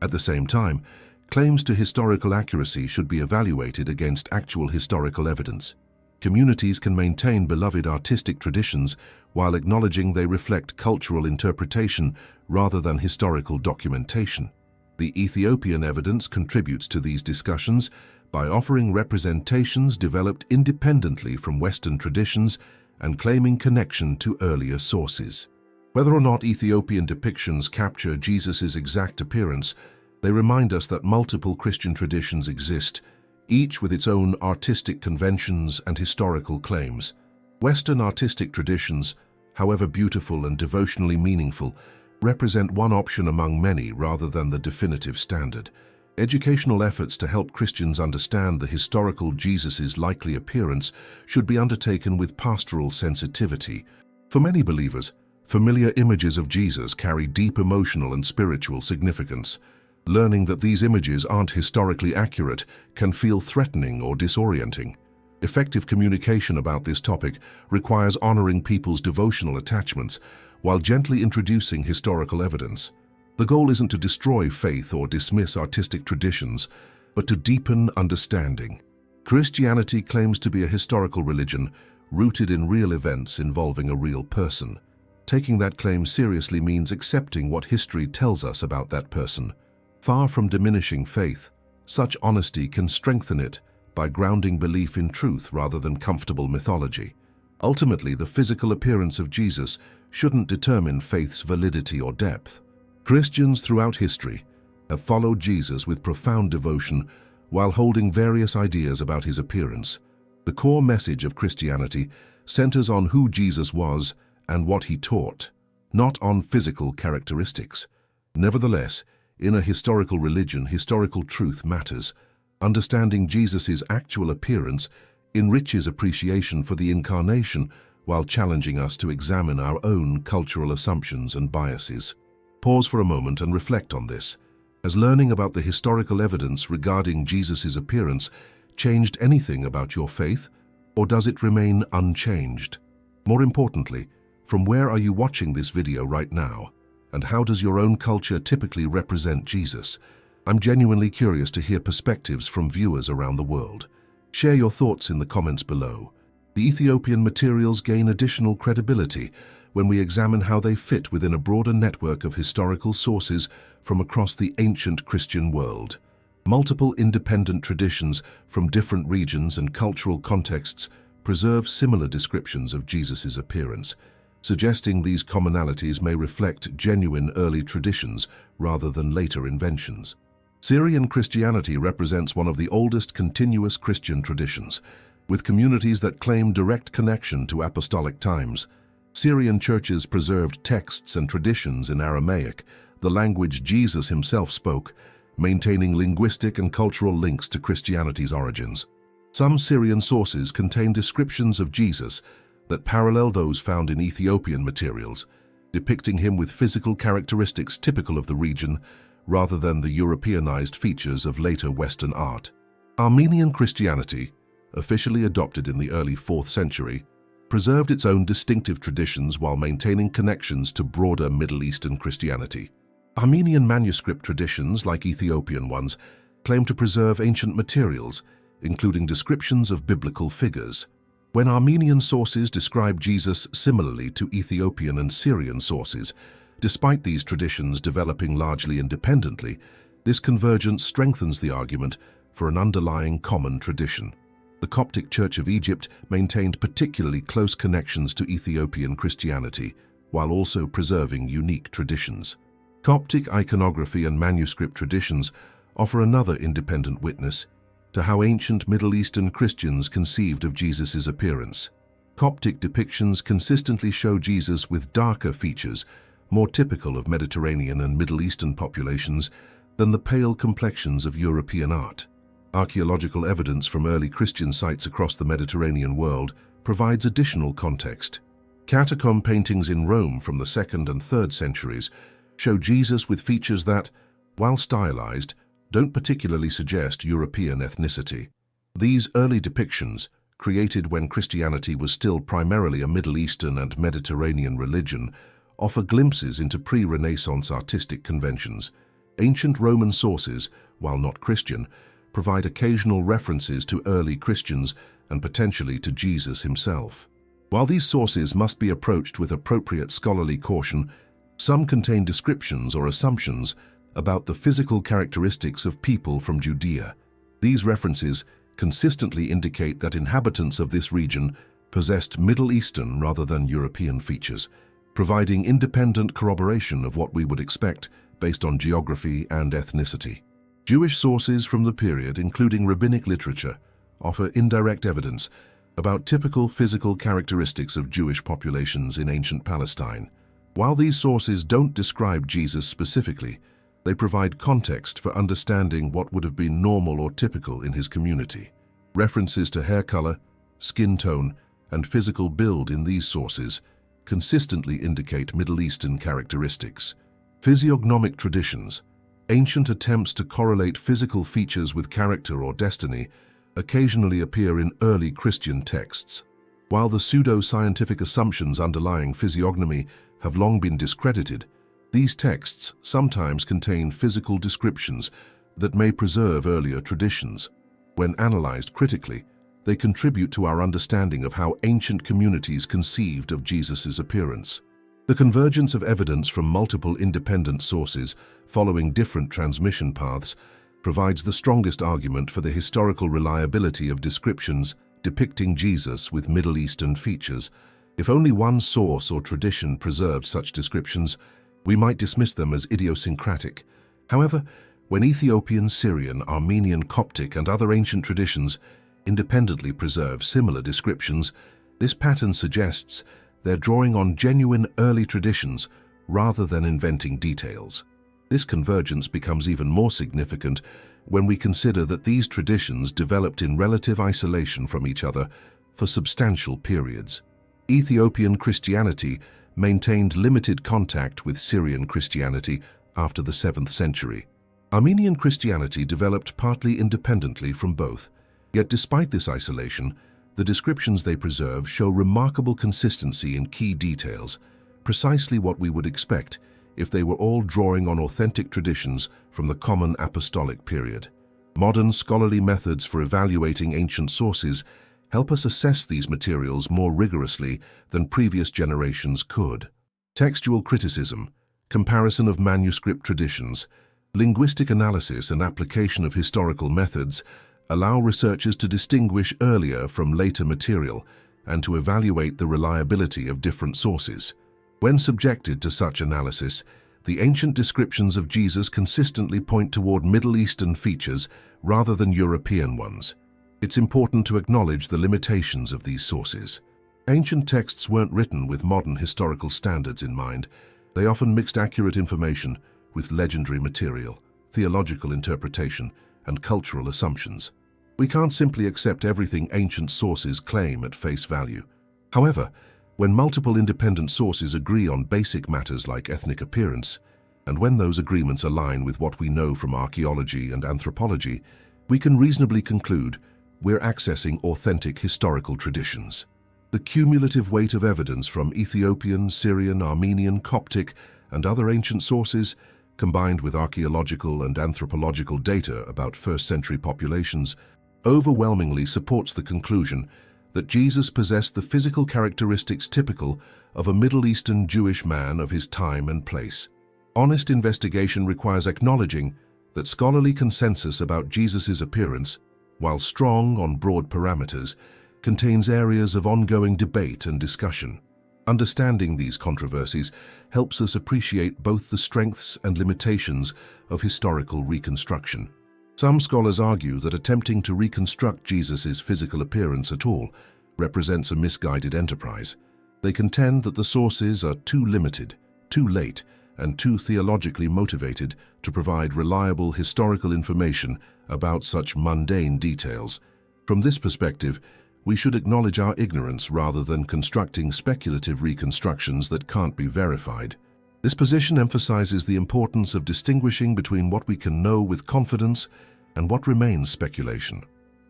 At the same time, claims to historical accuracy should be evaluated against actual historical evidence. Communities can maintain beloved artistic traditions while acknowledging they reflect cultural interpretation rather than historical documentation. The Ethiopian evidence contributes to these discussions by offering representations developed independently from Western traditions and claiming connection to earlier sources. Whether or not Ethiopian depictions capture Jesus' exact appearance, they remind us that multiple Christian traditions exist, each with its own artistic conventions and historical claims. Western artistic traditions, however beautiful and devotionally meaningful, represent one option among many rather than the definitive standard. Educational efforts to help Christians understand the historical Jesus' likely appearance should be undertaken with pastoral sensitivity. For many believers, familiar images of Jesus carry deep emotional and spiritual significance. Learning that these images aren't historically accurate can feel threatening or disorienting. Effective communication about this topic requires honoring people's devotional attachments while gently introducing historical evidence. The goal isn't to destroy faith or dismiss artistic traditions, but to deepen understanding. Christianity claims to be a historical religion rooted in real events involving a real person. Taking that claim seriously means accepting what history tells us about that person. Far from diminishing faith, such honesty can strengthen it by grounding belief in truth rather than comfortable mythology. Ultimately, the physical appearance of Jesus shouldn't determine faith's validity or depth. Christians throughout history have followed Jesus with profound devotion while holding various ideas about his appearance. The core message of Christianity centers on who Jesus was and what he taught, not on physical characteristics. Nevertheless, in a historical religion, historical truth matters. Understanding Jesus' actual appearance enriches appreciation for the incarnation while challenging us to examine our own cultural assumptions and biases. Pause for a moment and reflect on this. Has learning about the historical evidence regarding Jesus' appearance changed anything about your faith, or does it remain unchanged? More importantly, from where are you watching this video right now? And how does your own culture typically represent Jesus? I'm genuinely curious to hear perspectives from viewers around the world. Share your thoughts in the comments below. The Ethiopian materials gain additional credibility when we examine how they fit within a broader network of historical sources from across the ancient Christian world. Multiple independent traditions from different regions and cultural contexts preserve similar descriptions of Jesus' appearance, suggesting these commonalities may reflect genuine early traditions rather than later inventions. Syrian Christianity represents one of the oldest continuous Christian traditions, with communities that claim direct connection to apostolic times. Syrian churches preserved texts and traditions in Aramaic, the language Jesus himself spoke, maintaining linguistic and cultural links to Christianity's origins. Some Syrian sources contain descriptions of Jesus that parallel those found in Ethiopian materials, depicting him with physical characteristics typical of the region rather than the Europeanized features of later Western art. Armenian Christianity, officially adopted in the early 4th century, preserved its own distinctive traditions while maintaining connections to broader Middle Eastern Christianity. Armenian manuscript traditions, like Ethiopian ones, claim to preserve ancient materials, including descriptions of biblical figures. When Armenian sources describe Jesus similarly to Ethiopian and Syrian sources, despite these traditions developing largely independently, this convergence strengthens the argument for an underlying common tradition. The Coptic Church of Egypt maintained particularly close connections to Ethiopian Christianity, while also preserving unique traditions. Coptic iconography and manuscript traditions offer another independent witness to how ancient Middle Eastern Christians conceived of Jesus' appearance. Coptic depictions consistently show Jesus with darker features, more typical of Mediterranean and Middle Eastern populations than the pale complexions of European art. Archaeological evidence from early Christian sites across the Mediterranean world provides additional context. Catacomb paintings in Rome from the 2nd and 3rd centuries show Jesus with features that, while stylized, don't particularly suggest European ethnicity. These early depictions, created when Christianity was still primarily a Middle Eastern and Mediterranean religion, offer glimpses into pre-Renaissance artistic conventions. Ancient Roman sources, while not Christian, provide occasional references to early Christians and potentially to Jesus himself. While these sources must be approached with appropriate scholarly caution, some contain descriptions or assumptions about the physical characteristics of people from Judea. These references consistently indicate that inhabitants of this region possessed Middle Eastern rather than European features, providing independent corroboration of what we would expect based on geography and ethnicity. Jewish sources from the period, including rabbinic literature, offer indirect evidence about typical physical characteristics of Jewish populations in ancient Palestine. While these sources don't describe Jesus specifically, they provide context for understanding what would have been normal or typical in his community. References to hair color, skin tone, and physical build in these sources consistently indicate Middle Eastern characteristics. Physiognomic traditions, ancient attempts to correlate physical features with character or destiny, occasionally appear in early Christian texts. While the pseudo-scientific assumptions underlying physiognomy have long been discredited, these texts sometimes contain physical descriptions that may preserve earlier traditions. When analyzed critically, they contribute to our understanding of how ancient communities conceived of Jesus' appearance. The convergence of evidence from multiple independent sources following different transmission paths provides the strongest argument for the historical reliability of descriptions depicting Jesus with Middle Eastern features. If only one source or tradition preserved such descriptions, we might dismiss them as idiosyncratic. However, when Ethiopian, Syrian, Armenian, Coptic, and other ancient traditions independently preserve similar descriptions, this pattern suggests they're drawing on genuine early traditions rather than inventing details. This convergence becomes even more significant when we consider that these traditions developed in relative isolation from each other for substantial periods. Ethiopian Christianity maintained limited contact with Syrian Christianity after the 7th century. Armenian Christianity developed partly independently from both. Yet despite this isolation, the descriptions they preserve show remarkable consistency in key details, precisely what we would expect if they were all drawing on authentic traditions from the Common Apostolic period. Modern scholarly methods for evaluating ancient sources help us assess these materials more rigorously than previous generations could. Textual criticism, comparison of manuscript traditions, linguistic analysis and application of historical methods allow researchers to distinguish earlier from later material and to evaluate the reliability of different sources. When subjected to such analysis, the ancient descriptions of Jesus consistently point toward Middle Eastern features rather than European ones. It's important to acknowledge the limitations of these sources. Ancient texts weren't written with modern historical standards in mind. They often mixed accurate information with legendary material, theological interpretation, and cultural assumptions. We can't simply accept everything ancient sources claim at face value. However, when multiple independent sources agree on basic matters like ethnic appearance, and when those agreements align with what we know from archaeology and anthropology, we can reasonably conclude we're accessing authentic historical traditions. The cumulative weight of evidence from Ethiopian, Syrian, Armenian, Coptic, and other ancient sources, combined with archaeological and anthropological data about first-century populations, overwhelmingly supports the conclusion that Jesus possessed the physical characteristics typical of a Middle Eastern Jewish man of his time and place. Honest investigation requires acknowledging that scholarly consensus about Jesus' appearance, while strong on broad parameters, contains areas of ongoing debate and discussion. Understanding these controversies helps us appreciate both the strengths and limitations of historical reconstruction. Some scholars argue that attempting to reconstruct Jesus' physical appearance at all represents a misguided enterprise. They contend that the sources are too limited, too late, and too theologically motivated to provide reliable historical information about such mundane details. From this perspective, we should acknowledge our ignorance rather than constructing speculative reconstructions that can't be verified. This position emphasizes the importance of distinguishing between what we can know with confidence and what remains speculation.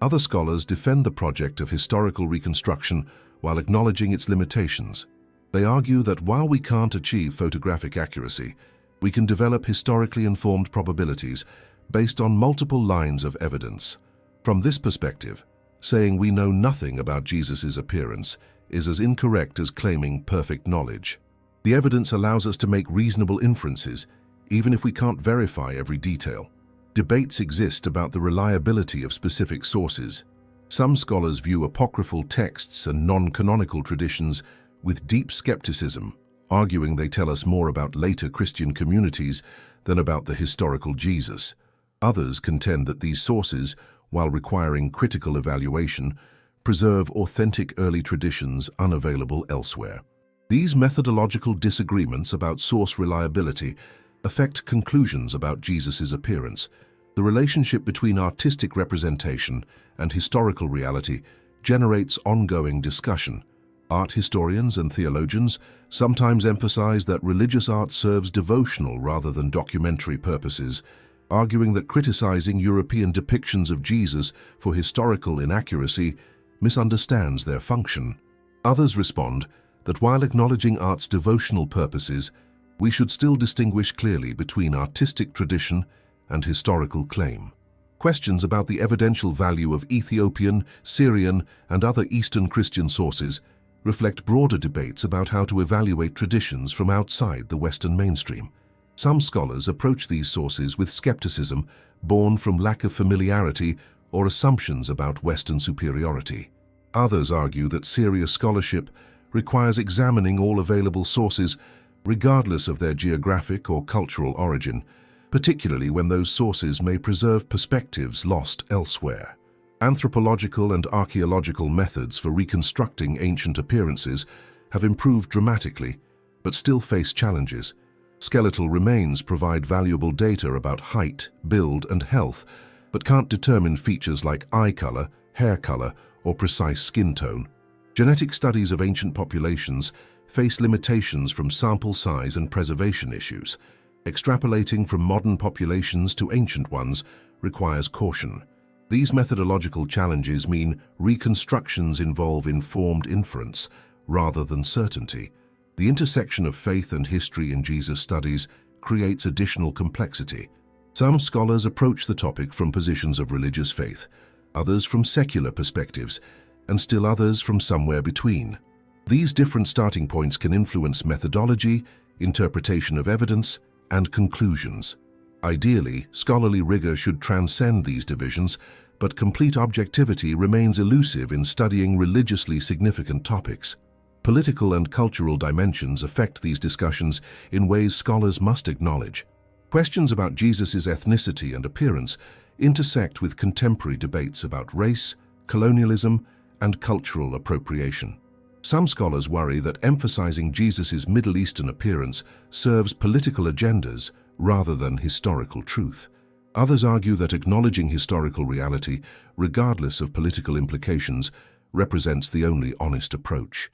Other scholars defend the project of historical reconstruction while acknowledging its limitations. They argue that while we can't achieve photographic accuracy, we can develop historically informed probabilities based on multiple lines of evidence. From this perspective, saying we know nothing about Jesus' appearance is as incorrect as claiming perfect knowledge. The evidence allows us to make reasonable inferences, even if we can't verify every detail. Debates exist about the reliability of specific sources. Some scholars view apocryphal texts and non-canonical traditions with deep skepticism, arguing they tell us more about later Christian communities than about the historical Jesus. Others contend that these sources, while requiring critical evaluation, preserve authentic early traditions unavailable elsewhere. These methodological disagreements about source reliability affect conclusions about Jesus' appearance. The relationship between artistic representation and historical reality generates ongoing discussion. Art historians and theologians sometimes emphasize that religious art serves devotional rather than documentary purposes, arguing that criticizing European depictions of Jesus for historical inaccuracy misunderstands their function. Others respond that while acknowledging art's devotional purposes, we should still distinguish clearly between artistic tradition and historical claim. Questions about the evidential value of Ethiopian, Syrian, and other Eastern Christian sources reflect broader debates about how to evaluate traditions from outside the Western mainstream. Some scholars approach these sources with skepticism born from lack of familiarity or assumptions about Western superiority. Others argue that serious scholarship requires examining all available sources regardless of their geographic or cultural origin, particularly when those sources may preserve perspectives lost elsewhere. Anthropological and archaeological methods for reconstructing ancient appearances have improved dramatically, but still face challenges. Skeletal remains provide valuable data about height, build, and health, but can't determine features like eye color, hair color, or precise skin tone. Genetic studies of ancient populations face limitations from sample size and preservation issues. Extrapolating from modern populations to ancient ones requires caution. These methodological challenges mean reconstructions involve informed inference rather than certainty. The intersection of faith and history in Jesus studies creates additional complexity. Some scholars approach the topic from positions of religious faith, others from secular perspectives, and still others from somewhere between. These different starting points can influence methodology, interpretation of evidence, and conclusions. Ideally, scholarly rigor should transcend these divisions, but complete objectivity remains elusive in studying religiously significant topics. Political and cultural dimensions affect these discussions in ways scholars must acknowledge. Questions about Jesus' ethnicity and appearance intersect with contemporary debates about race, colonialism, and cultural appropriation. Some scholars worry that emphasizing Jesus' Middle Eastern appearance serves political agendas rather than historical truth. Others argue that acknowledging historical reality, regardless of political implications, represents the only honest approach.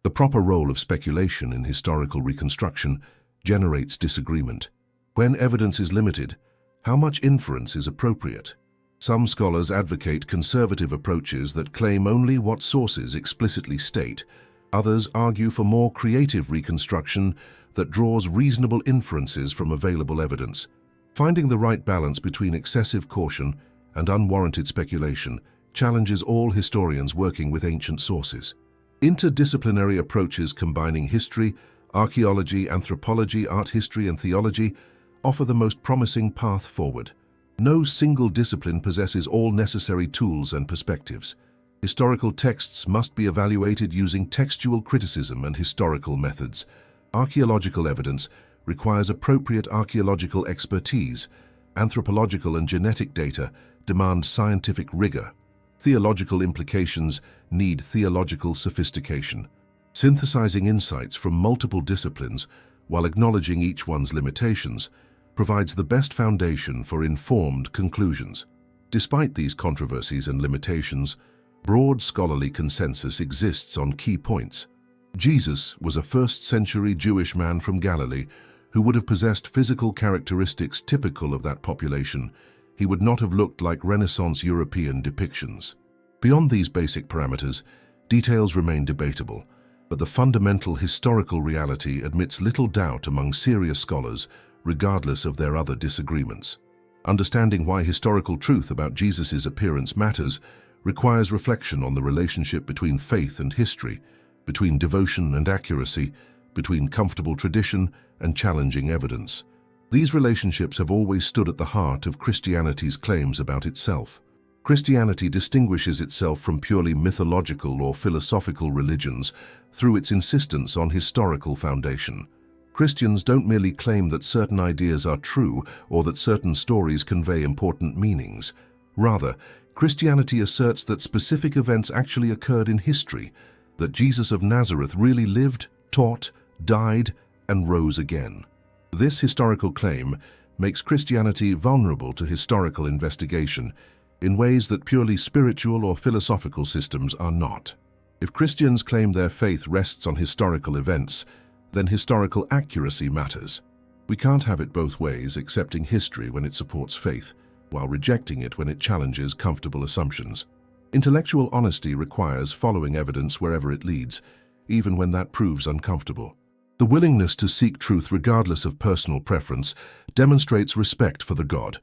The proper role of speculation in historical reconstruction generates disagreement. When evidence is limited, how much inference is appropriate? Some scholars advocate conservative approaches that claim only what sources explicitly state. Others argue for more creative reconstruction that draws reasonable inferences from available evidence. Finding the right balance between excessive caution and unwarranted speculation challenges all historians working with ancient sources. Interdisciplinary approaches combining history, archaeology, anthropology, art history, and theology offer the most promising path forward. No single discipline possesses all necessary tools and perspectives. Historical texts must be evaluated using textual criticism and historical methods. Archaeological evidence requires appropriate archaeological expertise. Anthropological and genetic data demand scientific rigor. Theological implications need theological sophistication. Synthesizing insights from multiple disciplines while acknowledging each one's limitations provides the best foundation for informed conclusions. Despite these controversies and limitations, broad scholarly consensus exists on key points. Jesus was a first-century Jewish man from Galilee who would have possessed physical characteristics typical of that population. He would not have looked like Renaissance European depictions. Beyond these basic parameters, details remain debatable, but the fundamental historical reality admits little doubt among serious scholars, regardless of their other disagreements. Understanding why historical truth about Jesus' appearance matters requires reflection on the relationship between faith and history, between devotion and accuracy, between comfortable tradition and challenging evidence. These relationships have always stood at the heart of Christianity's claims about itself. Christianity distinguishes itself from purely mythological or philosophical religions through its insistence on historical foundation. Christians don't merely claim that certain ideas are true or that certain stories convey important meanings. Rather, Christianity asserts that specific events actually occurred in history, that Jesus of Nazareth really lived, taught, died, and rose again. This historical claim makes Christianity vulnerable to historical investigation in ways that purely spiritual or philosophical systems are not. If Christians claim their faith rests on historical events, then historical accuracy matters. We can't have it both ways, accepting history when it supports faith, while rejecting it when it challenges comfortable assumptions. Intellectual honesty requires following evidence wherever it leads, even when that proves uncomfortable. The willingness to seek truth regardless of personal preference demonstrates respect for the God,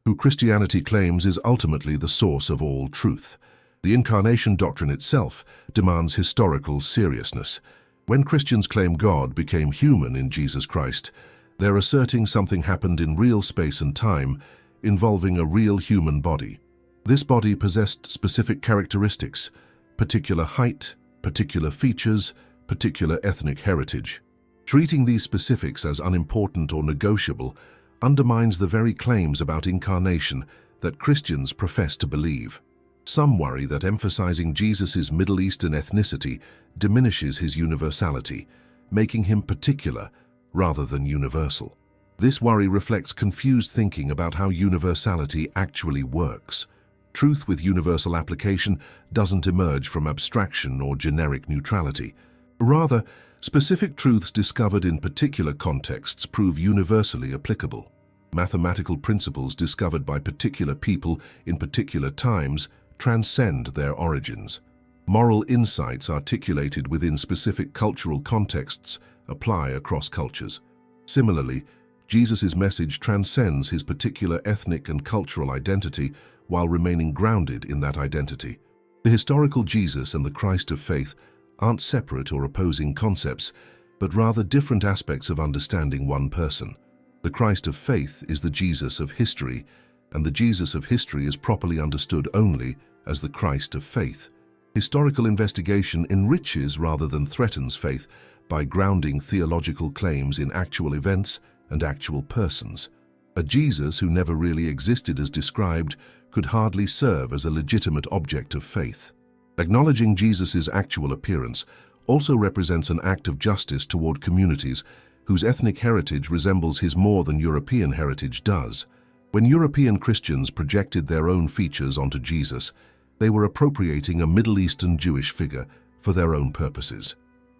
who Christianity claims is ultimately the source of all truth. The incarnation doctrine itself demands historical seriousness. When Christians claim God became human in Jesus Christ, they're asserting something happened in real space and time, involving a real human body. This body possessed specific characteristics, particular height, particular features, particular ethnic heritage. Treating these specifics as unimportant or negotiable undermines the very claims about incarnation that Christians profess to believe. Some worry that emphasizing Jesus' Middle Eastern ethnicity diminishes his universality, making him particular rather than universal. This worry reflects confused thinking about how universality actually works. Truth with universal application doesn't emerge from abstraction or generic neutrality. Rather, specific truths discovered in particular contexts prove universally applicable. Mathematical principles discovered by particular people in particular times transcend their origins. Moral insights articulated within specific cultural contexts apply across cultures. Similarly, Jesus' message transcends his particular ethnic and cultural identity while remaining grounded in that identity. The historical Jesus and the Christ of faith aren't separate or opposing concepts, but rather different aspects of understanding one person. The Christ of faith is the Jesus of history, and the Jesus of history is properly understood only as the Christ of faith. Historical investigation enriches rather than threatens faith by grounding theological claims in actual events and actual persons. A Jesus who never really existed as described could hardly serve as a legitimate object of faith. Acknowledging Jesus' actual appearance also represents an act of justice toward communities whose ethnic heritage resembles his more than European heritage does. When European Christians projected their own features onto Jesus, they were appropriating a Middle Eastern Jewish figure for their own purposes.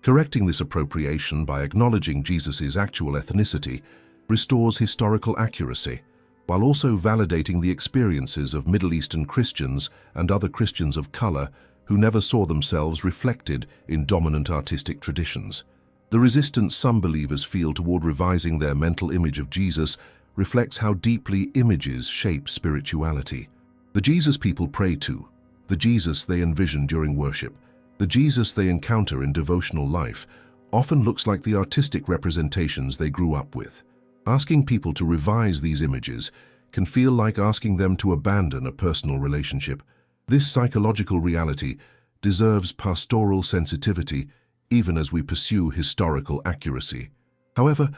Correcting this appropriation by acknowledging Jesus' actual ethnicity restores historical accuracy, while also validating the experiences of Middle Eastern Christians and other Christians of color who never saw themselves reflected in dominant artistic traditions. The resistance some believers feel toward revising their mental image of Jesus reflects how deeply images shape spirituality. The Jesus people pray to, the Jesus they envision during worship, the Jesus they encounter in devotional life, often looks like the artistic representations they grew up with. Asking people to revise these images can feel like asking them to abandon a personal relationship. This psychological reality deserves pastoral sensitivity even as we pursue historical accuracy. However,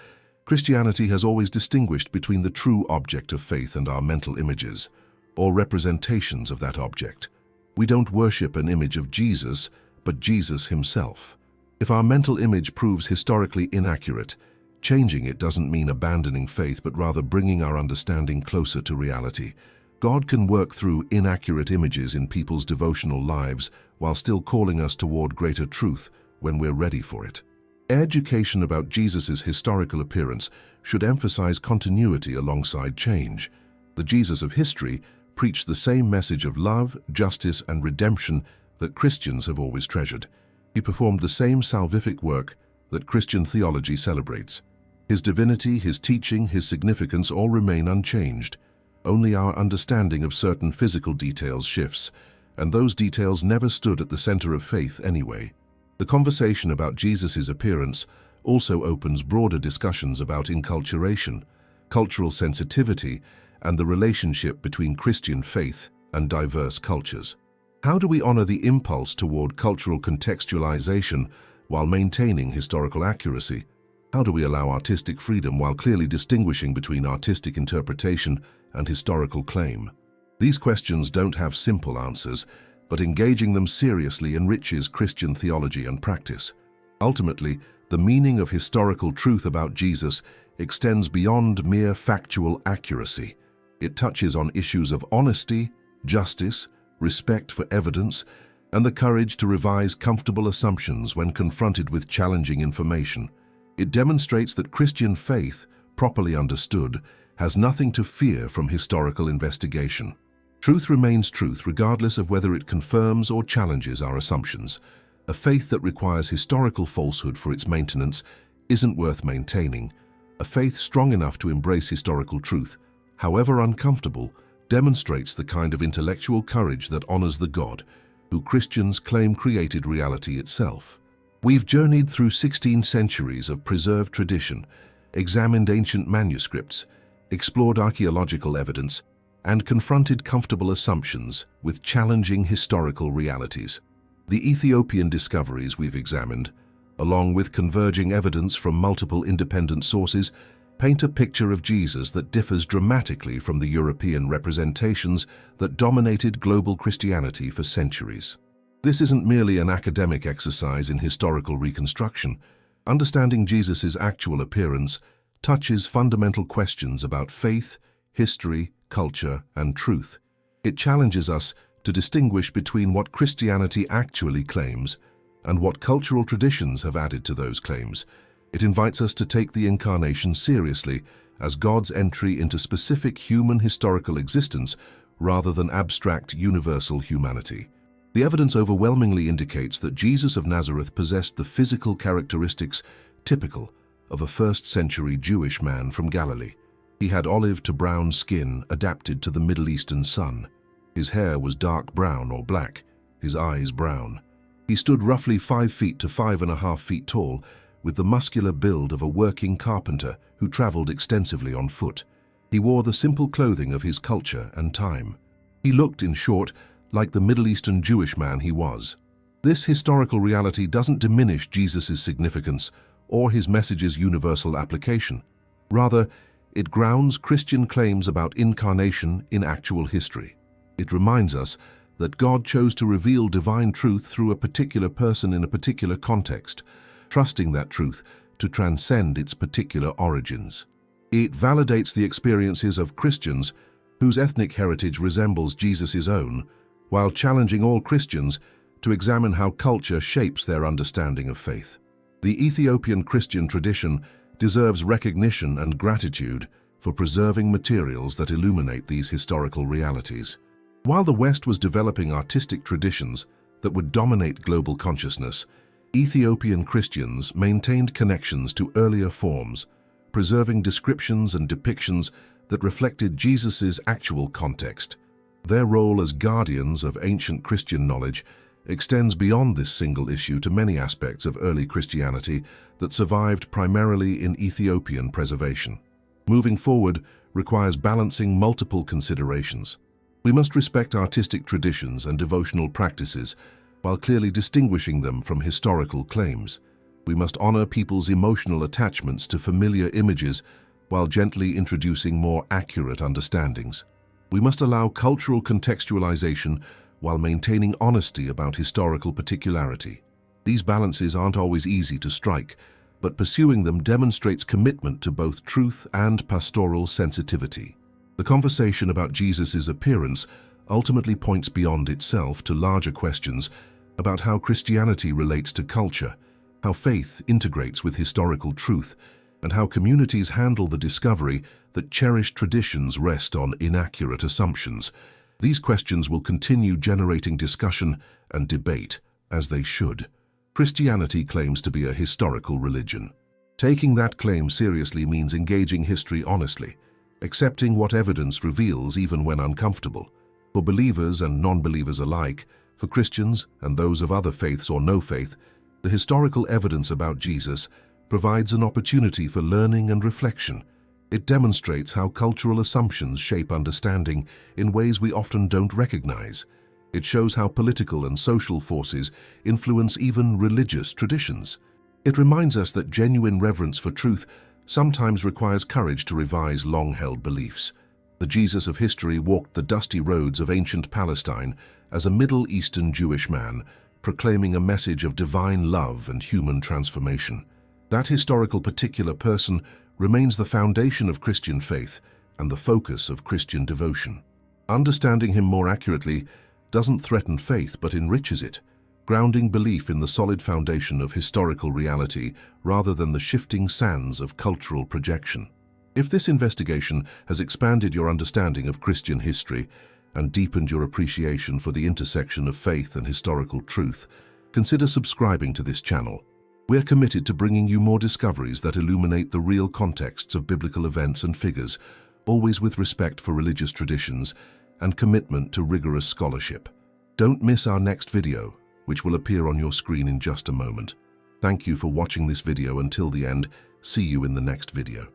Christianity has always distinguished between the true object of faith and our mental images, or representations of that object. We don't worship an image of Jesus, but Jesus himself. If our mental image proves historically inaccurate, changing it doesn't mean abandoning faith, but rather bringing our understanding closer to reality. God can work through inaccurate images in people's devotional lives while still calling us toward greater truth when we're ready for it. Education about Jesus' historical appearance should emphasize continuity alongside change. The Jesus of history preached the same message of love, justice, and redemption that Christians have always treasured. He performed the same salvific work that Christian theology celebrates. His divinity, his teaching, his significance all remain unchanged. Only our understanding of certain physical details shifts, and those details never stood at the center of faith anyway. The conversation about Jesus' appearance also opens broader discussions about enculturation, cultural sensitivity, and the relationship between Christian faith and diverse cultures. How do we honor the impulse toward cultural contextualization while maintaining historical accuracy? How do we allow artistic freedom while clearly distinguishing between artistic interpretation and historical claim? These questions don't have simple answers, but engaging them seriously enriches Christian theology and practice. Ultimately, the meaning of historical truth about Jesus extends beyond mere factual accuracy. It touches on issues of honesty, justice, respect for evidence, and the courage to revise comfortable assumptions when confronted with challenging information. It demonstrates that Christian faith, properly understood, has nothing to fear from historical investigation. Truth remains truth regardless of whether it confirms or challenges our assumptions. A faith that requires historical falsehood for its maintenance isn't worth maintaining. A faith strong enough to embrace historical truth, however uncomfortable, demonstrates the kind of intellectual courage that honors the God who Christians claim created reality itself. We've journeyed through 16 centuries of preserved tradition, examined ancient manuscripts, explored archaeological evidence, and confronted comfortable assumptions with challenging historical realities. The Ethiopian discoveries we've examined, along with converging evidence from multiple independent sources, paint a picture of Jesus that differs dramatically from the European representations that dominated global Christianity for centuries. This isn't merely an academic exercise in historical reconstruction. Understanding Jesus' actual appearance touches fundamental questions about faith, history, culture, and truth. It challenges us to distinguish between what Christianity actually claims and what cultural traditions have added to those claims. It invites us to take the Incarnation seriously as God's entry into specific human historical existence rather than abstract universal humanity. The evidence overwhelmingly indicates that Jesus of Nazareth possessed the physical characteristics typical of a first-century Jewish man from Galilee. He had olive to brown skin adapted to the Middle Eastern sun. His hair was dark brown or black, his eyes brown. He stood roughly 5 feet to 5.5 feet tall, with the muscular build of a working carpenter who traveled extensively on foot. He wore the simple clothing of his culture and time. He looked, in short, like the Middle Eastern Jewish man he was. This historical reality doesn't diminish Jesus' significance or his message's universal application. Rather, it grounds Christian claims about incarnation in actual history. It reminds us that God chose to reveal divine truth through a particular person in a particular context, trusting that truth to transcend its particular origins. It validates the experiences of Christians whose ethnic heritage resembles Jesus' own, while challenging all Christians to examine how culture shapes their understanding of faith. The Ethiopian Christian tradition deserves recognition and gratitude for preserving materials that illuminate these historical realities. While the West was developing artistic traditions that would dominate global consciousness, Ethiopian Christians maintained connections to earlier forms, preserving descriptions and depictions that reflected Jesus' actual context. Their role as guardians of ancient Christian knowledge extends beyond this single issue to many aspects of early Christianity that survived primarily in Ethiopian preservation. Moving forward requires balancing multiple considerations. We must respect artistic traditions and devotional practices while clearly distinguishing them from historical claims. We must honor people's emotional attachments to familiar images while gently introducing more accurate understandings. We must allow cultural contextualization while maintaining honesty about historical particularity. These balances aren't always easy to strike, but pursuing them demonstrates commitment to both truth and pastoral sensitivity. The conversation about Jesus' appearance ultimately points beyond itself to larger questions about how Christianity relates to culture, how faith integrates with historical truth, and how communities handle the discovery that cherished traditions rest on inaccurate assumptions. These questions will continue generating discussion and debate, as they should. Christianity claims to be a historical religion. Taking that claim seriously means engaging history honestly, accepting what evidence reveals even when uncomfortable. For believers and non-believers alike, for Christians and those of other faiths or no faith, the historical evidence about Jesus provides an opportunity for learning and reflection. It demonstrates how cultural assumptions shape understanding in ways we often don't recognize. It shows how political and social forces influence even religious traditions. It reminds us that genuine reverence for truth sometimes requires courage to revise long-held beliefs. The Jesus of history walked the dusty roads of ancient Palestine as a Middle Eastern Jewish man, proclaiming a message of divine love and human transformation. That historical particular person remains the foundation of Christian faith and the focus of Christian devotion. Understanding him more accurately doesn't threaten faith but enriches it, grounding belief in the solid foundation of historical reality rather than the shifting sands of cultural projection. If this investigation has expanded your understanding of Christian history and deepened your appreciation for the intersection of faith and historical truth, consider subscribing to this channel. We're committed to bringing you more discoveries that illuminate the real contexts of biblical events and figures, always with respect for religious traditions and commitment to rigorous scholarship. Don't miss our next video, which will appear on your screen in just a moment. Thank you for watching this video until the end. See you in the next video.